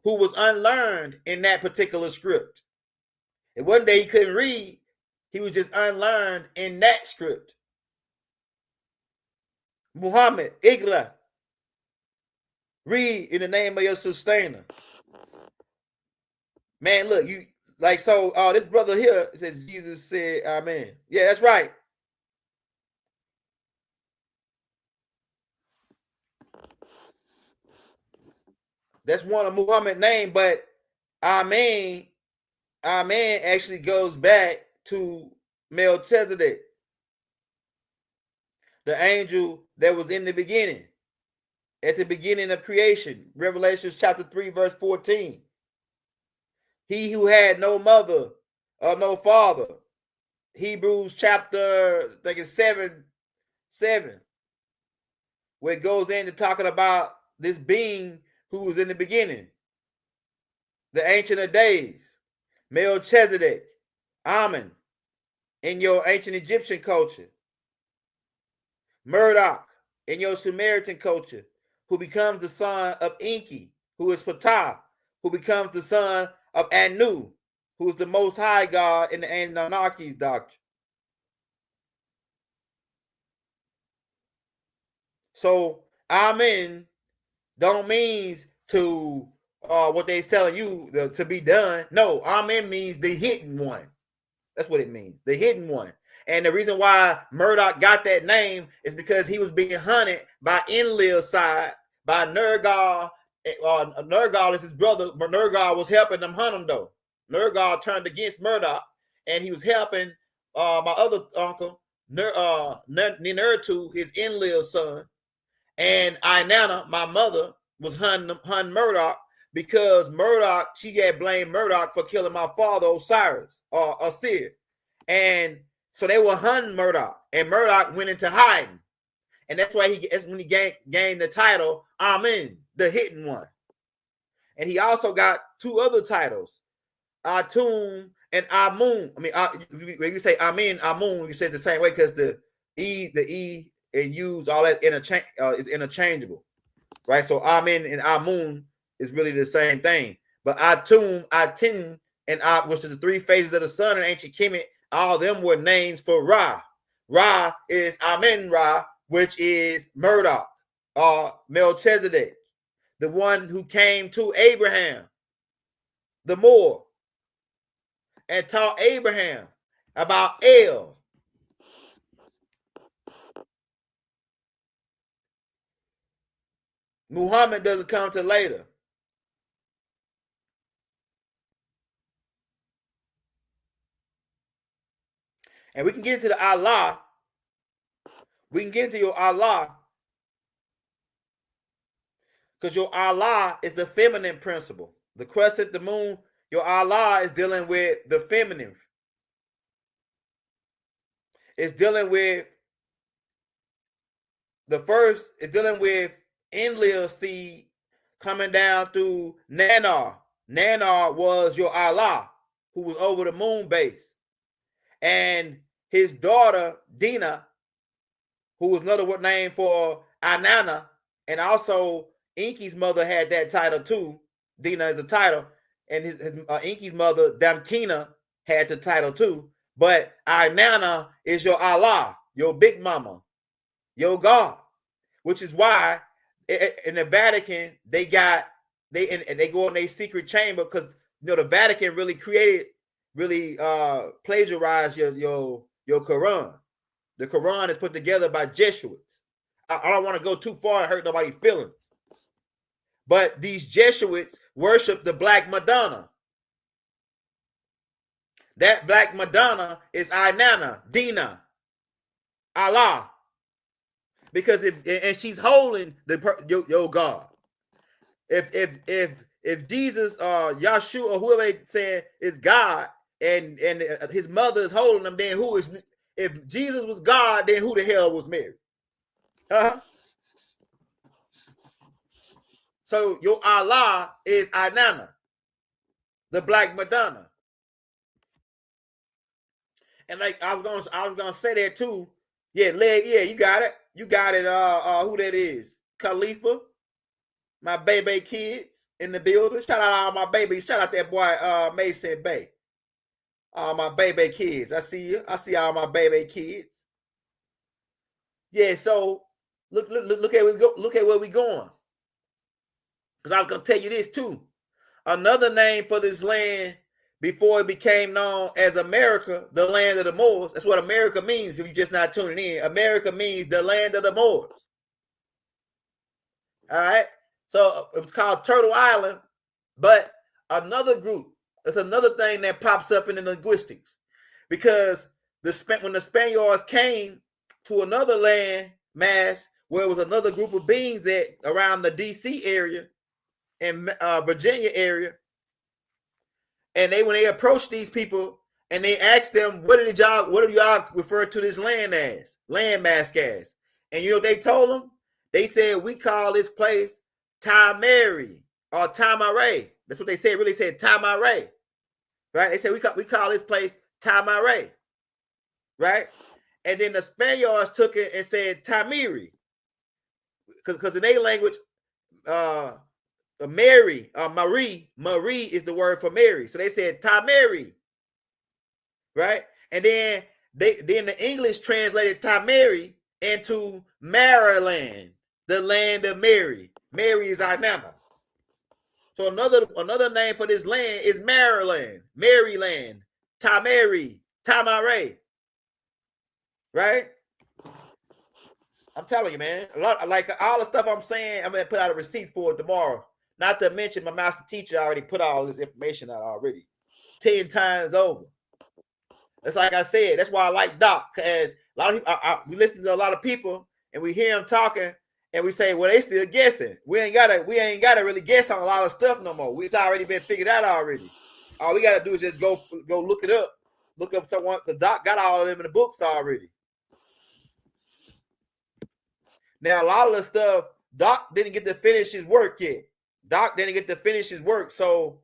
who was unlearned in that particular script. And one day he couldn't read; he was just unlearned in that script. Muhammad, Iqra, read in the name of your sustainer. Man, look, you like so. This brother here says Jesus said, "Amen." Yeah, that's right. That's one of Muhammad's name, but Amen actually goes back to Melchizedek, the angel that was in the beginning, at the beginning of creation. Revelation chapter 3, verse 14. He who had no mother or no father. Hebrews chapter, I think it's 7, where it goes into talking about this being who was in the beginning, the Ancient of Days, Melchizedek, Amen, in your ancient Egyptian culture, Marduk in your Sumerian culture, who becomes the son of Enki, who is Ptah, who becomes the son of Anu, who is the Most High God in the Anunnaki doctrine. So, Amen don't means to what they telling you to be done. No, Amen means the hidden one. That's what it means, the hidden one. And the reason why Marduk got that name is because he was being hunted by Enlil's side, by Nergal. Nergal is his brother, but Nergal was helping them hunt him though. Nergal turned against Marduk, and he was helping my other uncle, Ninurtu, his Enlil's son. And Inanna, my mother, was hunting Marduk because Marduk, she had blamed Marduk for killing my father, Osiris, or Osir. And so they were hunting Marduk, and Marduk went into hiding. And that's why that's when he gained the title Amen, the hidden one. And he also got two other titles, Atum and Amun. I mean, when you say Amen, Amun, you say it the same way because the E and U's, all that is interchangeable, right? So Amen and Amun is really the same thing. But Atum, Atin, and which is the three phases of the sun in ancient Kemet, all of them were names for Ra. Ra is Amen Ra, which is Marduk, Melchizedek, the one who came to Abraham, the Moor, and taught Abraham about El. Muhammad doesn't come till later. And we can get into the Allah. We can get into your Allah, because your Allah is the feminine principle. The crescent, the moon, your Allah is dealing with the feminine. It's dealing with the first, it's dealing with Enlil seed coming down through Nanar. Nanar was your Allah, who was over the moon base. And his daughter, Dina, who was another name for Inanna, and also Enki's mother had that title too. Dina is a title, and his Enki's mother, Damkina, had the title too. But Inanna is your Allah, your big mama, your God, which is why in the Vatican they go in their secret chamber, because the Vatican really plagiarized your Quran. The Quran is put together by Jesuits. I don't want to go too far and hurt nobody's feelings, but these Jesuits worship the Black Madonna. That Black Madonna is Inanna, Dina, Allah, because and she's holding your God. If Jesus or Yahshua or whoever they say is God, and his mother is holding them, then who is? If Jesus was God, then who the hell was Mary? So your Allah is Inanna, the Black Madonna. And like I was gonna say that too. Yeah, you got it. You got it. Who that is? Khalifa, my baby kids in the building. Shout out all my babies. Shout out that boy Mason Bay. All my baby kids. I see you. I see all my baby kids. Yeah, so look at we go. Look at where we going. Because I was gonna tell you this too. Another name for this land before it became known as America, the land of the Moors. That's what America means. If you're just not tuning in, America means the land of the Moors. All right. So it was called Turtle Island, but another group. It's another thing that pops up in the linguistics, because when the Spaniards came to another land mass where it was another group of beings around the DC area and Virginia area, and when they approached these people and they asked them, what do y'all refer to this land mass as? And you know what they told them? They said, we call this place Tamari or Tamare. That's what they said. Really said Tamare. Right? They said we call this place Tamare. Right? And then the Spaniards took it and said Tamiri. Because in their language, Marie is the word for Mary. So they said Tamari. Right? And then the English translated Tamari into Maryland, the land of Mary. Mary is Inanna. So another name for this land is Maryland, Maryland, Tamari, Tamare. Right? I'm telling you, man. A lot, like all the stuff I'm saying, I'm gonna put out a receipt for it tomorrow. Not to mention my master teacher already put all this information out already, 10 times over. It's like I said. That's why I like Doc, because a lot of people, we listen to a lot of people and we hear them talking. And we say, well, they still guessing. We ain't gotta really guess on a lot of stuff no more. It's already been figured out already. All we gotta do is just go look it up. Look up someone, because Doc got all of them in the books already. Now, a lot of the stuff, Doc didn't get to finish his work yet. So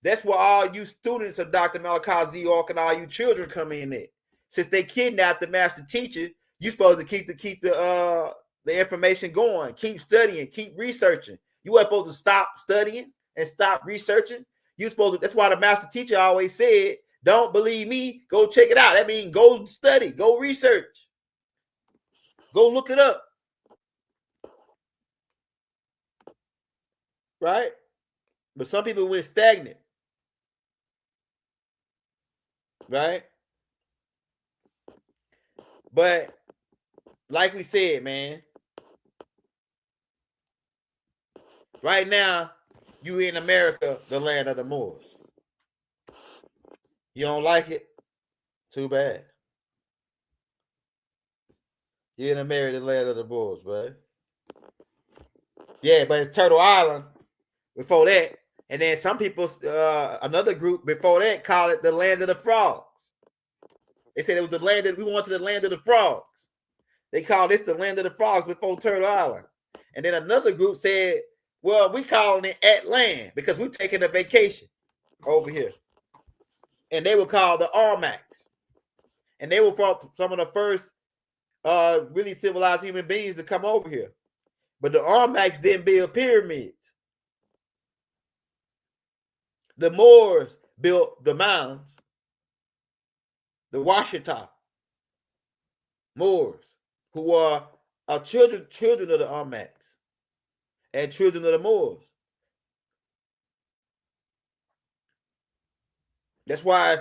that's where all you students of Dr. Melchizedek and all you children come in at. Since they kidnapped the master teacher, you supposed to keep the information going, keep studying, keep researching. You weren't supposed to stop studying and stop researching. You supposed to. That's why the master teacher always said, "Don't believe me, go check it out." That means go study, go research, go look it up. Right? But some people went stagnant. Right? But like we said, man, right now, you in America, the land of the Moors. You don't like it? Too bad. You're in America, the land of the Moors, bro. Yeah, but it's Turtle Island before that. And then some people, another group before that, call it the land of the frogs. They said it was the land that we wanted, the land of the frogs. They call this the land of the frogs before Turtle Island. And then another group said, well, we calling it Atlan because we're taking a vacation over here. And they were called the Armacs. And they were some of the first really civilized human beings to come over here. But the Armacs didn't build pyramids. The Moors built the mounds, the Washita Moors, who are children of the Armacs and children of the Moors. That's why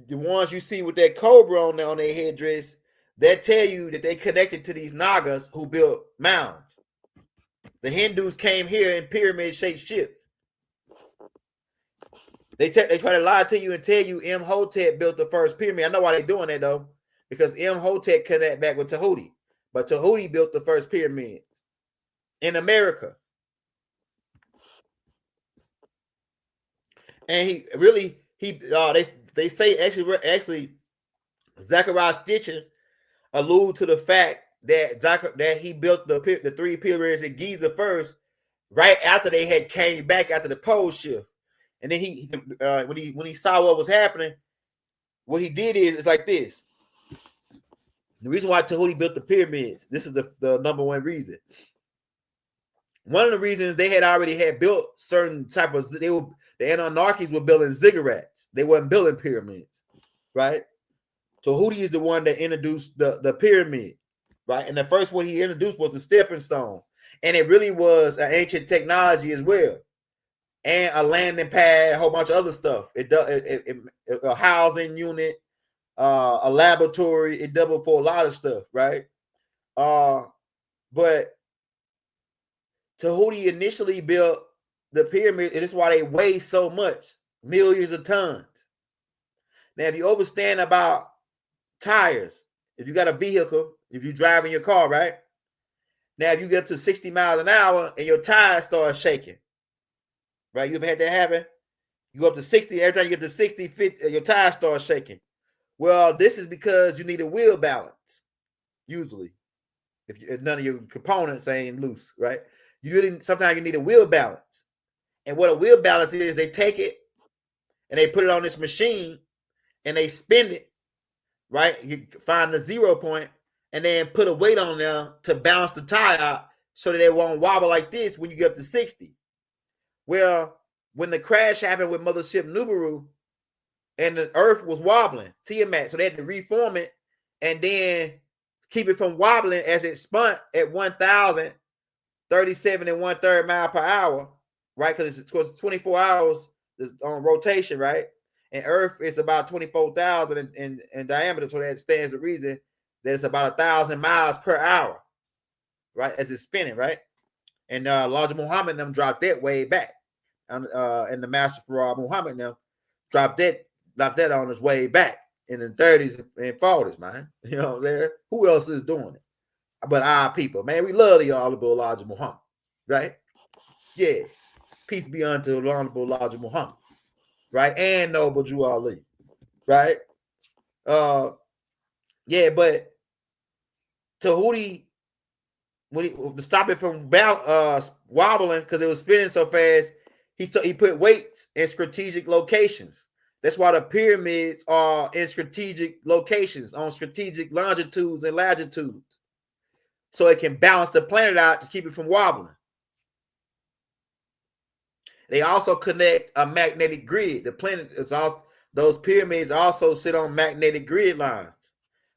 the ones you see with that cobra on their headdress, they tell you that they connected to these Nagas who built mounds. The Hindus came here in pyramid-shaped ships. They try to lie to you and tell you Imhotep built the first pyramid. I know why they're doing that, though, because Imhotep connect back with Tahuti. But Tahuti built the first pyramids in America. And they say actually Zechariah Stitcher allude to the fact that he built the three pyramids in Giza first, right after they had came back after the pole shift. And then when he saw what was happening, what he did is like this. The reason why Tahuti built the pyramids, this is the number one reason. One of the reasons they had already built certain type of the Anunnakis were building ziggurats. They weren't building pyramids, right? Tahuti is the one that introduced the pyramid, right? And the first one he introduced was the stepping stone, and it really was an ancient technology as well, and a landing pad, a whole bunch of other stuff. A housing unit, a laboratory. It doubled for a lot of stuff, right? But Tahuti initially built the pyramid, and that's why they weigh so much, millions of tons. Now, if you understand about tires, if you got a vehicle, if you're driving your car, right? Now, if you get up to 60 miles an hour and your tires start shaking, right? You ever had that happen? You go up to 60, every time you get to 60, 50, your tires start shaking. Well, this is because you need a wheel balance, usually, if none of your components ain't loose, right? Sometimes you need a wheel balance. And what a wheel balance is, they take it and they put it on this machine and they spin it, right? You find the 0 point and then put a weight on there to balance the tire out so that it won't wobble like this when you get up to 60. Well, when the crash happened with Mothership Nubaru and the earth was wobbling, Tiamat, so they had to reform it and then keep it from wobbling as it spun at 1,037 and 1/3 mile per hour, right? Because it's 24 hours on rotation, right? And Earth is about 24,000 in diameter, so that stands to reason that it's about 1,000 miles per hour, right? As it's spinning, right? And Elijah Muhammad and them dropped that way back, and the Master Farah Muhammad them dropped that on his way back in the 30s and 40s, man. You know, who else is doing it? But our people, man, we love the Honorable Elijah Muhammad, right? Yeah. Peace be unto the Honorable Elijah Muhammad, right? And Noble Drew Ali, right? Yeah, but Tahuti, to stop it from wobbling because it was spinning so fast, he put weights in strategic locations. That's why the pyramids are in strategic locations, on strategic longitudes and latitudes, so it can balance the planet out to keep it from wobbling. They also connect a magnetic grid. The planet is also, those pyramids also sit on magnetic grid lines,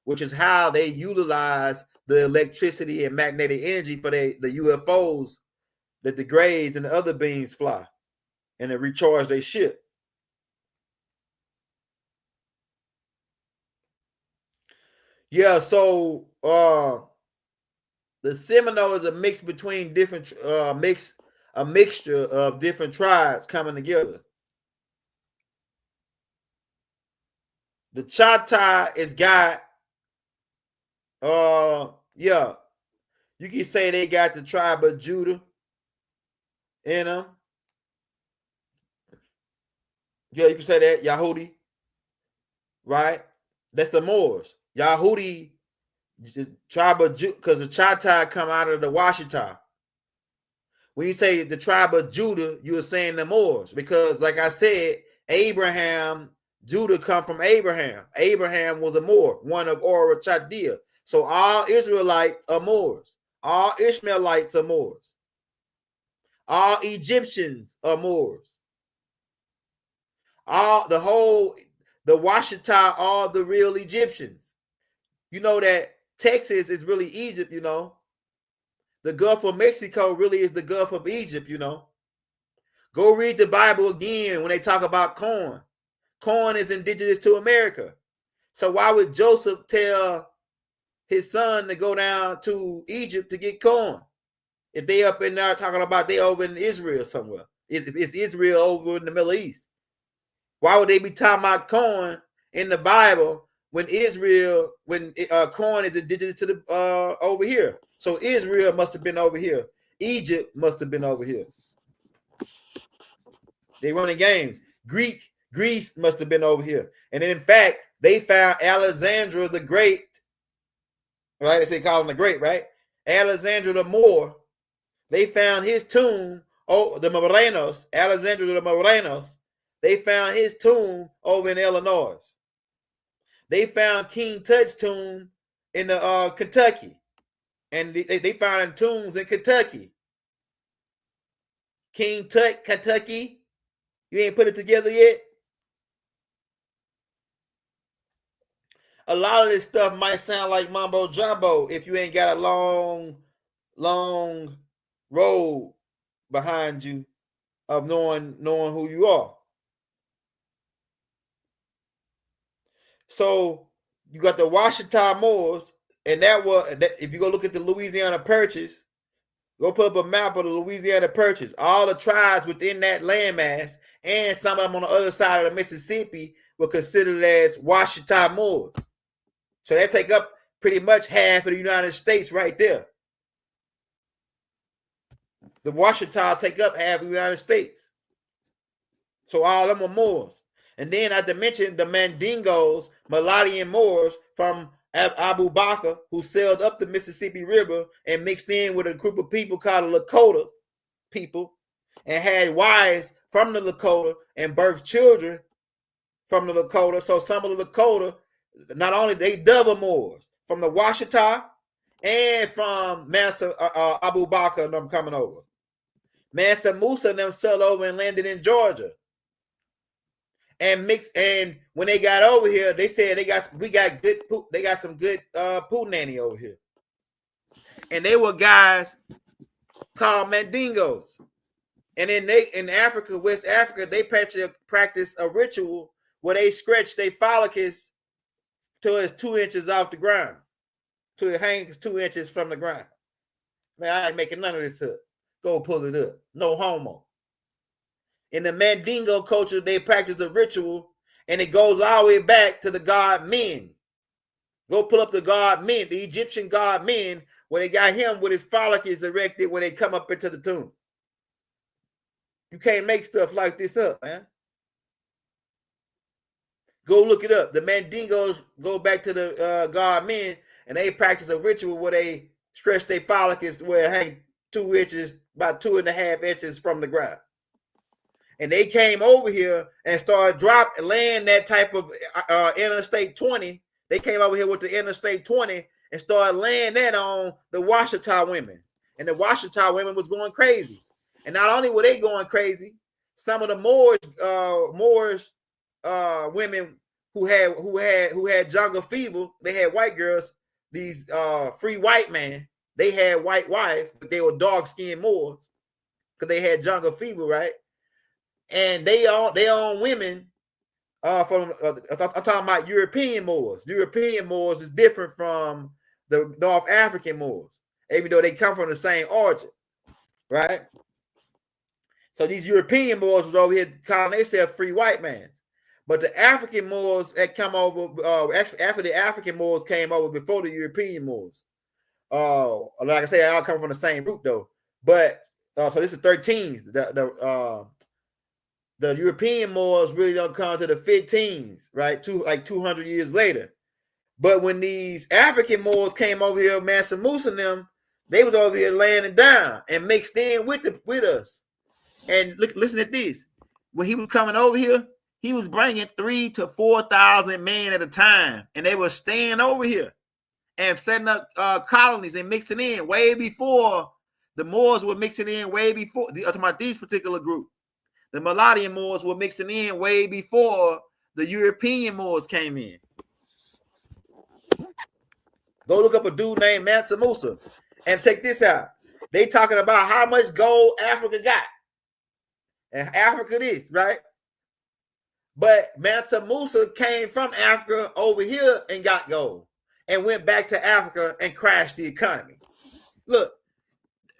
which is how they utilize the electricity and magnetic energy for the UFOs that the Greys and the other beings fly, and they recharge their ship. Yeah, so the Seminole is a mix between different a mixture of different tribes coming together. The Chata is got yeah, you can say they got the tribe of Judah in them. Yeah, you can say that. Yahudi, right? That's the Moors. Yahudi, tribe of Judah, because the Chata come out of the Washita, when you say the tribe of Judah, you are saying the Moors, because like I said, Abraham, Judah come from Abraham. Abraham was a Moor, one of Ur Chaldea. So all Israelites are Moors. All Ishmaelites are Moors. All Egyptians are Moors. The Washita are the real Egyptians. You know that Texas is really Egypt, you know. The Gulf of Mexico really is the Gulf of Egypt, you know. Go read the Bible again when they talk about corn. Corn is indigenous to America. So why would Joseph tell his son to go down to Egypt to get corn? If they up in there talking about they over in Israel somewhere. It's Israel over in the Middle East. Why would they be talking about corn in the Bible when corn is indigenous to the over here? So Israel must have been over here. Egypt must have been over here. They running games. Greece must have been over here. And then in fact, they found Alexander the Great, right? They call him the Great, right? Alexander the Moor. They found his tomb, the Morenos, Alexander the Morenos. They found his tomb over in Illinois. They found King Tut's tomb in the Kentucky. And they found tombs in Kentucky. King Tut, Kentucky. You ain't put it together yet? A lot of this stuff might sound like mumbo jumbo if you ain't got a long road behind you of knowing who you are. So you got the Washita Moors, and if you go look at the Louisiana Purchase, go put up a map of the Louisiana Purchase. All the tribes within that landmass, and some of them on the other side of the Mississippi, were considered as Washita Moors. So they take up pretty much half of the United States right there. The Washita take up half of the United States. So all of them are Moors. And then I had to mention the Mandingos, Mulattian Moors from Abu Bakr, who sailed up the Mississippi River and mixed in with a group of people called the Lakota people and had wives from the Lakota and birthed children from the Lakota. So some of the Lakota, not only they double Moors from the Washita and from Mansa Abu Bakr and them coming over. Mansa Musa and them sailed over and landed in Georgia. And when they got over here, they said they got some good Punani over here. And they were guys called Mandingos. And then in Africa, West Africa, they practice a ritual where they stretch their follicles till it's 2 inches off the ground. Till it hangs 2 inches from the ground. Man, I ain't making none of this up. Go pull it up. No homo. In the Mandingo culture, they practice a ritual, and it goes all the way back to the god Men. Go pull up the god Men, the Egyptian god Men, where they got him with his follicles erected when they come up into the tomb. You can't make stuff like this up, man. Go look it up. The Mandingos go back to the god Men, and they practice a ritual where they stretch their follicles where it hang 2 inches, about 2.5 inches from the ground. And they came over here and started laying that type of Interstate 20. They came over here with the Interstate 20 and started laying that on the Washita women. And the Washita women was going crazy. And not only were they going crazy, some of the Moorish women who had jungle fever, they had white girls, these free white men, they had white wives, but they were dark-skinned Moors because they had jungle fever, right? And they own women I'm talking about European Moors. European Moors is different from the North African Moors, even though they come from the same origin, right? So these European Moors was over here calling themselves free white men. But the African Moors had come over after the African Moors came over before the European Moors. Like I said, they all come from the same root though. But so this is 13s. The European Moors really don't come to the 15s, right? 200 years later. But when these African Moors came over here, Mansa Musa and them, They was over here laying it down and mixed in with us. And look, listen at this. When he was coming over here, he was bringing 3,000 to 4,000 men at a time, and they were staying over here and setting up colonies and mixing in way before the Moors were mixing in. Way before about these particular group, the Melodian Moors were mixing in way before the European Moors came in. Go look up a dude named Mansa Musa and check this out. They talking about how much gold Africa got. And Africa this, right? But Mansa Musa came from Africa over here and got gold and went back to Africa and crashed the economy. Look,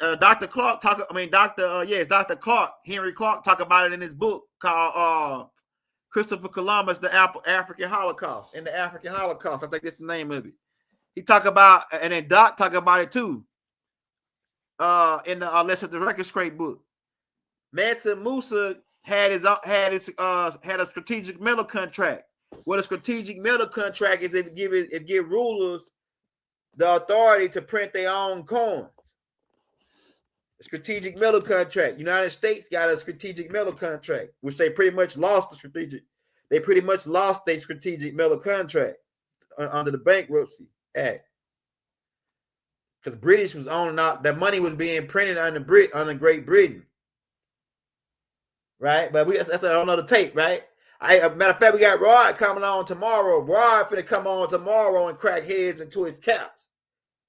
Dr. Clark Dr. Clark, Henry Clark, talk about it in his book called Christopher Columbus, the African Holocaust. In the African Holocaust, I think that's the name of it. He talk about, and then Doc talk about it too. In the Let's Set the Record Straight book, Mansa Musa had a strategic metal contract. What a strategic metal contract is, it give rulers the authority to print their own coins. A strategic metal contract. United States got a strategic metal contract, which they pretty much lost their strategic metal contract under the Bankruptcy Act, because British was owning out. That money was being printed under Great Britain, right? But that's another tape, right? Matter of fact, we got Rod coming on tomorrow. Rod finna come on tomorrow and crack heads into his caps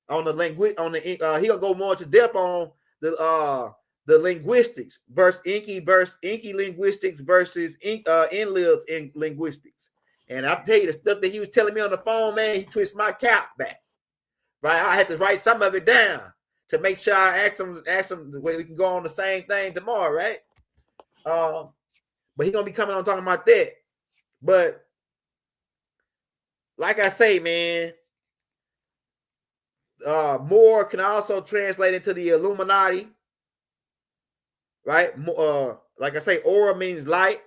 on the he gonna go more into depth on the linguistics versus Inky linguistics versus Enlil's in linguistics. And I'll tell you the stuff that he was telling me on the phone, man, he twisted my cap back. Right? I had to write some of it down to make sure I ask him the way we can go on the same thing tomorrow, right? But he's gonna be coming on talking about that. But like I say, man, Moor can also translate into the Illuminati, right? Like I say, aura means light.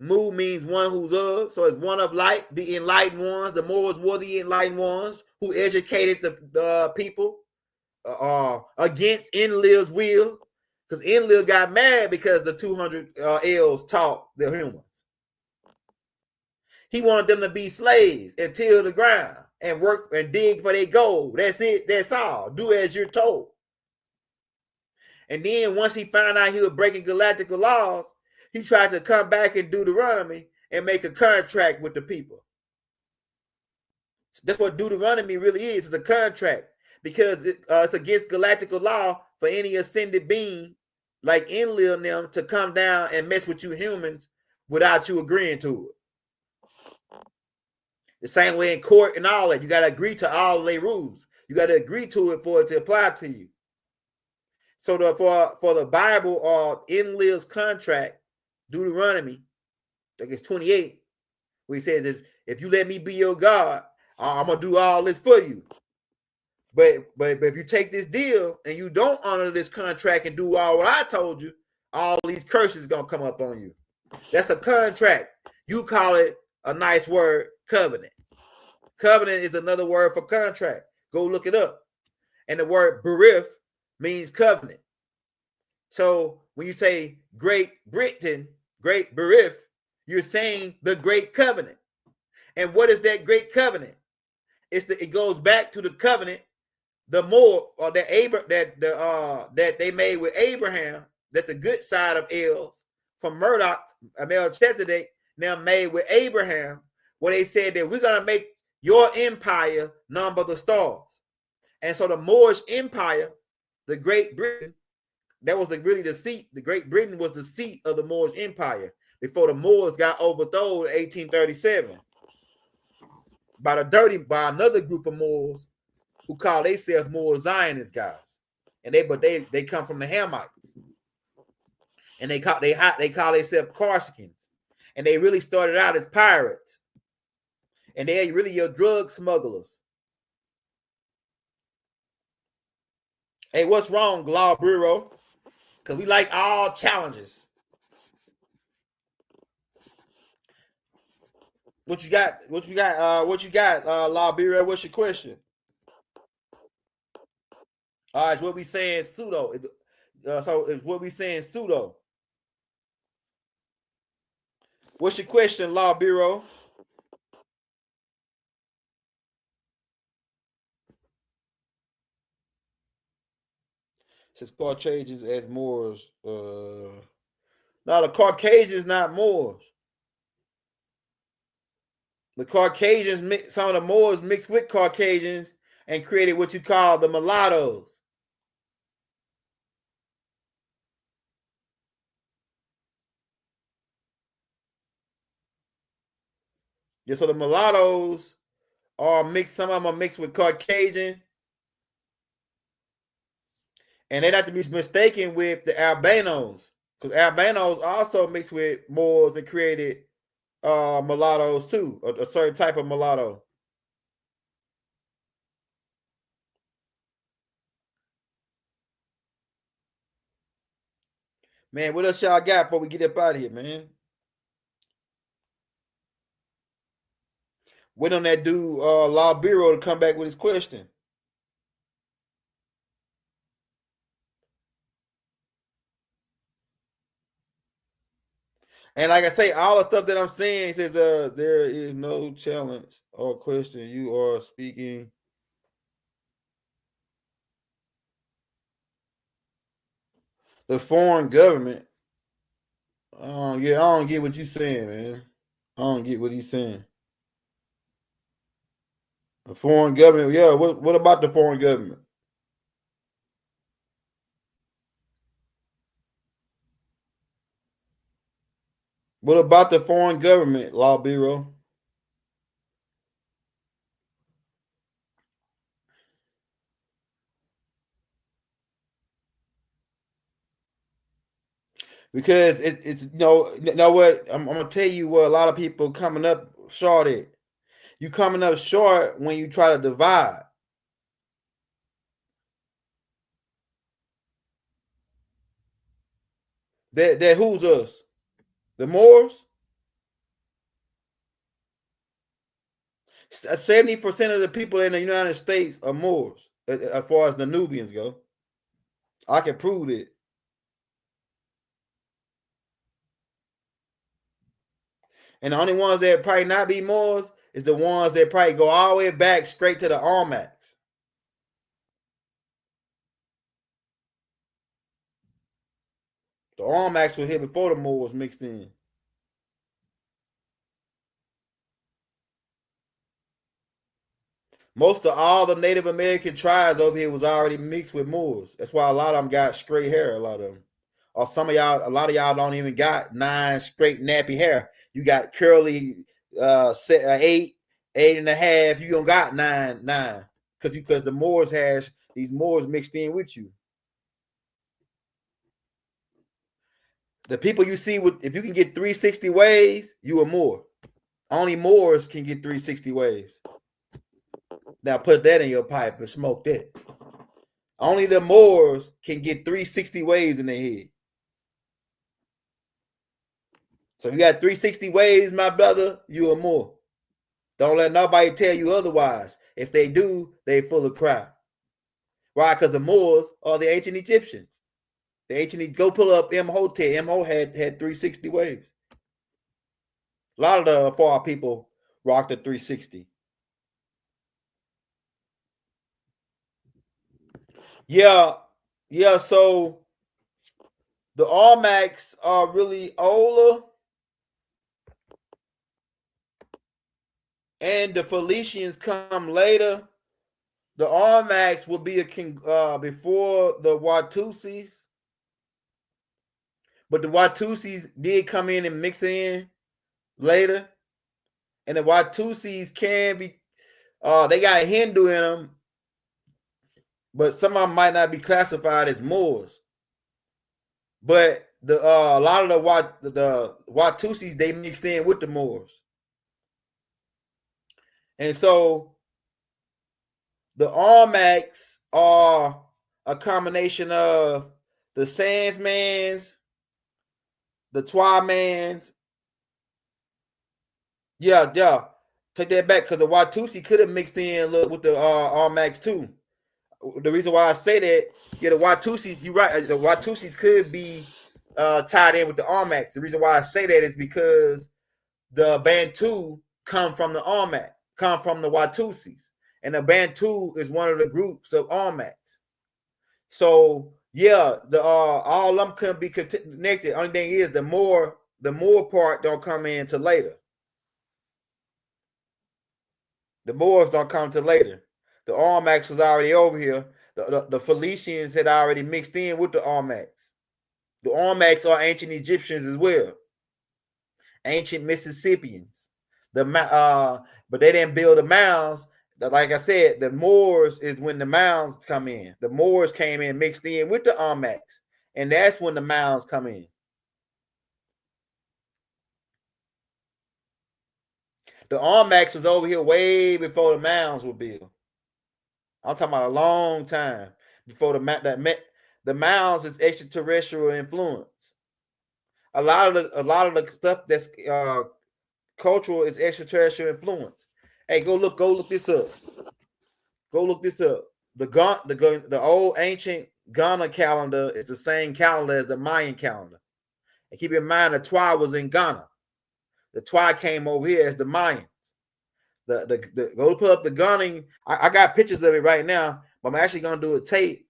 Mu means one who's of, so it's one of light, the enlightened ones. The Moors were the enlightened ones who educated the people against Enlil's will, because Enlil got mad because the 200 elves taught the humans. He wanted them to be slaves and till the ground and work and dig for their gold. That's it. That's all. Do as you're told. And then once he found out he was breaking galactical laws, he tried to come back in Deuteronomy and make a contract with the people. That's what Deuteronomy really is. It's a contract, because it's against galactical law for any ascended being like Enlil and them to come down and mess with you humans without you agreeing to it. The same way in court and all that. You got to agree to all of their rules. You got to agree to it for it to apply to you. So for the Bible or Enlil's contract, Deuteronomy, I think it's 28, where he says, if you let me be your God, I'm gonna do all this for you. But if you take this deal and you don't honor this contract and do all what I told you, all these curses gonna come up on you. That's a contract. You call it a nice word, covenant. Covenant is another word for contract. Go look it up. And the word berith means covenant. So when you say Great Britain, Great Berith, you're saying the Great Covenant. And what is that Great Covenant? It goes back to the covenant, the Moor, or that they made with Abraham, that the good side of Els from Melchizedek now made with Abraham, where they said that we're gonna make your empire number the stars. And so the Moorish Empire, the Great Britain, that was really the seat. The Great Britain was the seat of the Moorish Empire before the Moors got overthrown in 1837 by another group of Moors who call themselves Moor Zionist guys, and they come from the Hamites, and they call themselves Corsicans, and they really started out as pirates, and they're really your drug smugglers. Hey, what's wrong, Law Bureau? Because we like all challenges. What you got, Law Bureau? What's your question? All right, it's what we saying pseudo. So it's what we saying pseudo. What's your question, Law Bureau? Says Caucasians as Moors. Now the Caucasians not Moors. The Caucasians, some of the Moors mixed with Caucasians and created what you call the mulattoes. Yeah, so the mulattoes are mixed. Some of them are mixed with Caucasian, and they're not to be mistaken with the albinos, because albinos also mixed with Moors and created mulattoes too, a certain type of mulatto. Man, what else y'all got before we get up out of here, man? Wait on that dude, Law Bureau, to come back with his question. And like I say, all the stuff that I'm saying says there is no challenge or question. You are speaking. The foreign government. I don't get what you're saying, man. I don't get what he's saying. The foreign government, yeah. What about the foreign government? What about the foreign government, Law Bureau? Because it's you know what? I'm gonna tell you what a lot of people coming up short at. You coming up short when you try to divide. That who's us? The Moors? 70% of the people in the United States are Moors, as far as the Nubians go. I can prove it. And the only ones that probably not be Moors is the ones that probably go all the way back straight to the Almacs. The Almacs were here before the Moors mixed in. Most of all the Native American tribes over here was already mixed with Moors. That's why a lot of them got straight hair, a lot of them. Or some of y'all, a lot of y'all don't even got 9 straight nappy hair. You got curly 8, 8.5. You don't got 9. Because the Moors has these Moors mixed in with you. The people you see with, if you can get 360 waves, you a Moor. Only Moors can get 360 waves. Now put that in your pipe and smoke that. Only the Moors can get 360 waves in their head. So if you got 360 waves, my brother, you a Moor. Don't let nobody tell you otherwise. If they do, they full of crap. Why? Because the Moors are the ancient Egyptians. The ancient, go pull up Imhotep. Imhotep had 360 waves. A lot of the far people rocked the 360. Yeah. So the Almacs are really older, and the Phoenicians come later. The Almacs will be a king before the Watusis, but the Watusis did come in and mix in later, and the Watusis can be they got a Hindu in them, but some of them might not be classified as Moors. But the a lot of the Watusis, they mixed in with the Moors, and so the Almacs are a combination of the Sandsmans, the Twamans. Yeah. Take that back, because the Watusi could have mixed in with the Almacs too. the reason why I say that, yeah, the Watusis, you're right. The Watusis could be tied in with the Armax. The reason why I say that is because the Bantu come from the Armax, come from the Watusis, and the Bantu is one of the groups of Armax. So yeah, the all of them couldn't be connected. Only thing is the Moor part don't come in till later. The Moors don't come till later. The Armax was already over here. The Phoenicians had already mixed in with the Armax. The Armax are ancient Egyptians as well, ancient Mississippians. But they didn't build the mounds. Like I said, the Moors is when the mounds come in. The Moors came in mixed in with the Armax, and that's when the mounds come in. The Armax was over here way before the mounds were built. I'm talking about a long time before the mounds is extraterrestrial influence. A lot of the stuff that's cultural is extraterrestrial influence. Hey, go look this up. Go look this up. The old ancient Ghana calendar is the same calendar as the Mayan calendar. And keep in mind, the Twa was in Ghana. The Twa came over here as the Mayans. Go put up the gunning. I got pictures of it right now, but I'm actually gonna do a tape.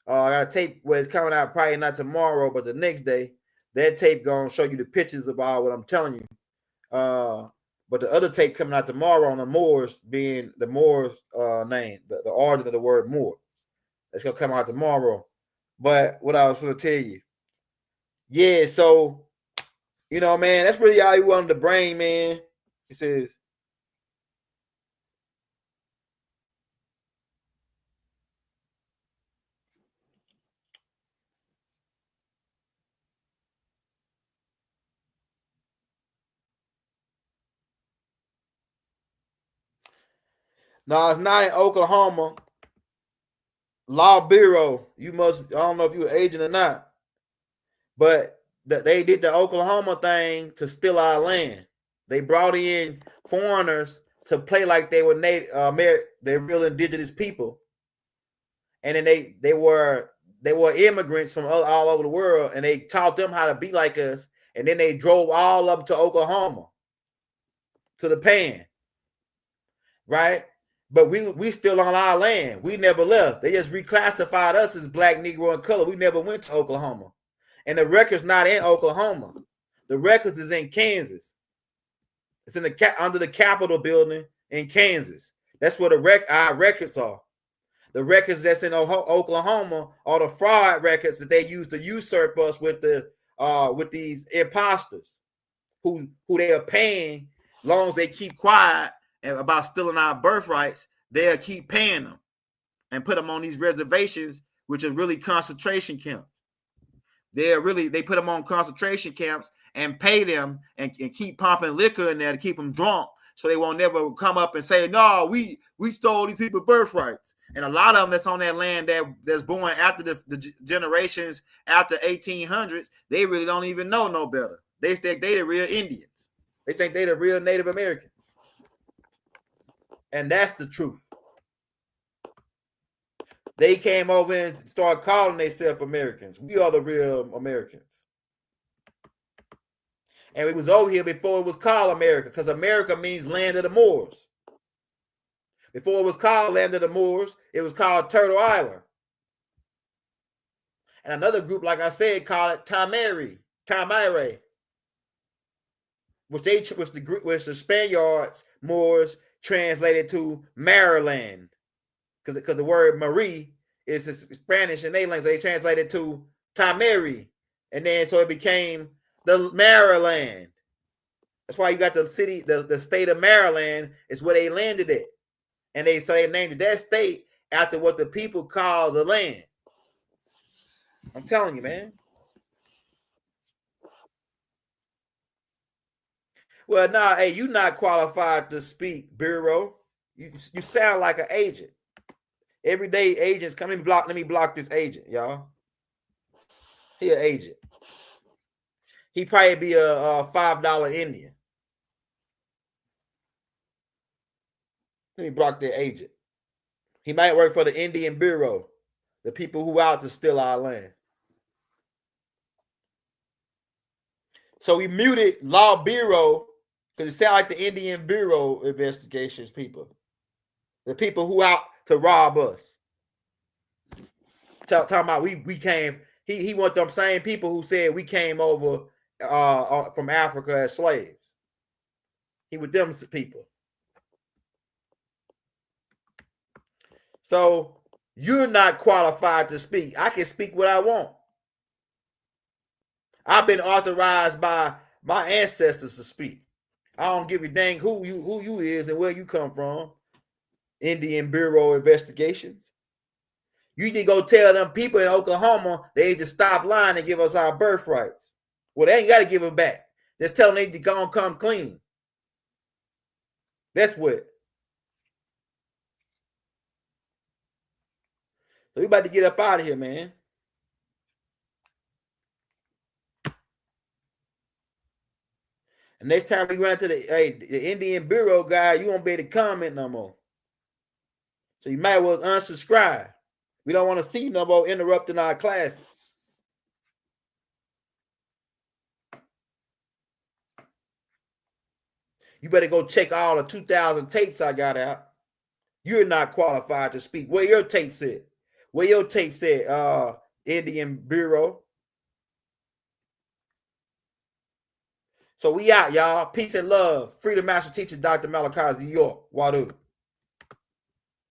I got a tape where it's coming out probably not tomorrow, but the next day. That tape gonna show you the pictures of all what I'm telling you. But the other tape coming out tomorrow on the Moors, being the Moors name, the origin of the word Moor. It's gonna come out tomorrow. But what I was gonna tell you, yeah. So you know, man, that's really all you wanted to bring, man. It says. No, it's not in Oklahoma. Law Bureau. I don't know if you're an agent or not, but they did the Oklahoma thing to steal our land. They brought in foreigners to play like they were native, they're real indigenous people, and then they were immigrants from all over the world, and they taught them how to be like us, and then they drove all up to Oklahoma, to the Pan, right? But we still on our land. We never left. They just reclassified us as black, Negro, and color. We never went to Oklahoma. And the record's not in Oklahoma. The records is in Kansas. It's in under the Capitol building in Kansas. That's where our records are. The records that's in Oklahoma are the fraud records that they use to usurp us with these imposters who they are paying, long as they keep quiet about stealing our birthrights. They'll keep paying them and put them on these reservations, which are really concentration camps. They put them on concentration camps and pay them and keep pumping liquor in there to keep them drunk, so they won't never come up and say, no, we stole these people's birthrights. And a lot of them that's on that land that's born after the generations after 1800s, they really don't even know no better. They think they the real Indians. They think they the real Native Americans. And that's the truth. They came over and started calling themselves Americans. We are the real Americans. And it was over here before it was called America, because America means land of the Moors. Before it was called land of the Moors, it was called Turtle Island. And another group, like I said, called it Tamire, which the Spaniards, Moors, translated to Maryland, because the word Marie is Spanish in their language. They translated to Tamiri, and then so it became the Maryland. That's why you got the city, the state of Maryland is where they landed at, and they named that state after what the people call the land. I'm telling you, man. Well, nah, hey, you not qualified to speak, Bureau. You sound like an agent. Everyday agents come in. Let me block this agent, y'all. He an agent. He probably be a $5 Indian. Let me block that agent. He might work for the Indian Bureau, the people who out to steal our land. So we muted Law Bureau because it sounded like the Indian Bureau investigations people. The people who out to rob us. Talking about we came, he want them same people who said we came over from Africa as slaves. He with them people. So you're not qualified to speak. I can speak what I want. I've been authorized by my ancestors to speak. I don't give a dang who you is and where you come from. Indian Bureau Investigations. You need to go tell them people in Oklahoma they need to stop lying and give us our birthrights. Well, they ain't got to give them back. Just tell them they need to go and come clean. That's what. So we about to get up out of here, man. And next time we run into the Indian Bureau guy, you won't be able to comment no more. So you might well unsubscribe. We don't want to see no more interrupting our classes. You better go check all the 2,000 tapes I got out. You're not qualified to speak. Where your tapes at? Where your tapes at, Indian Bureau? So we out, y'all. Peace and love. Freedom Master Teacher, Dr. Melchizedek, New York. Wadu.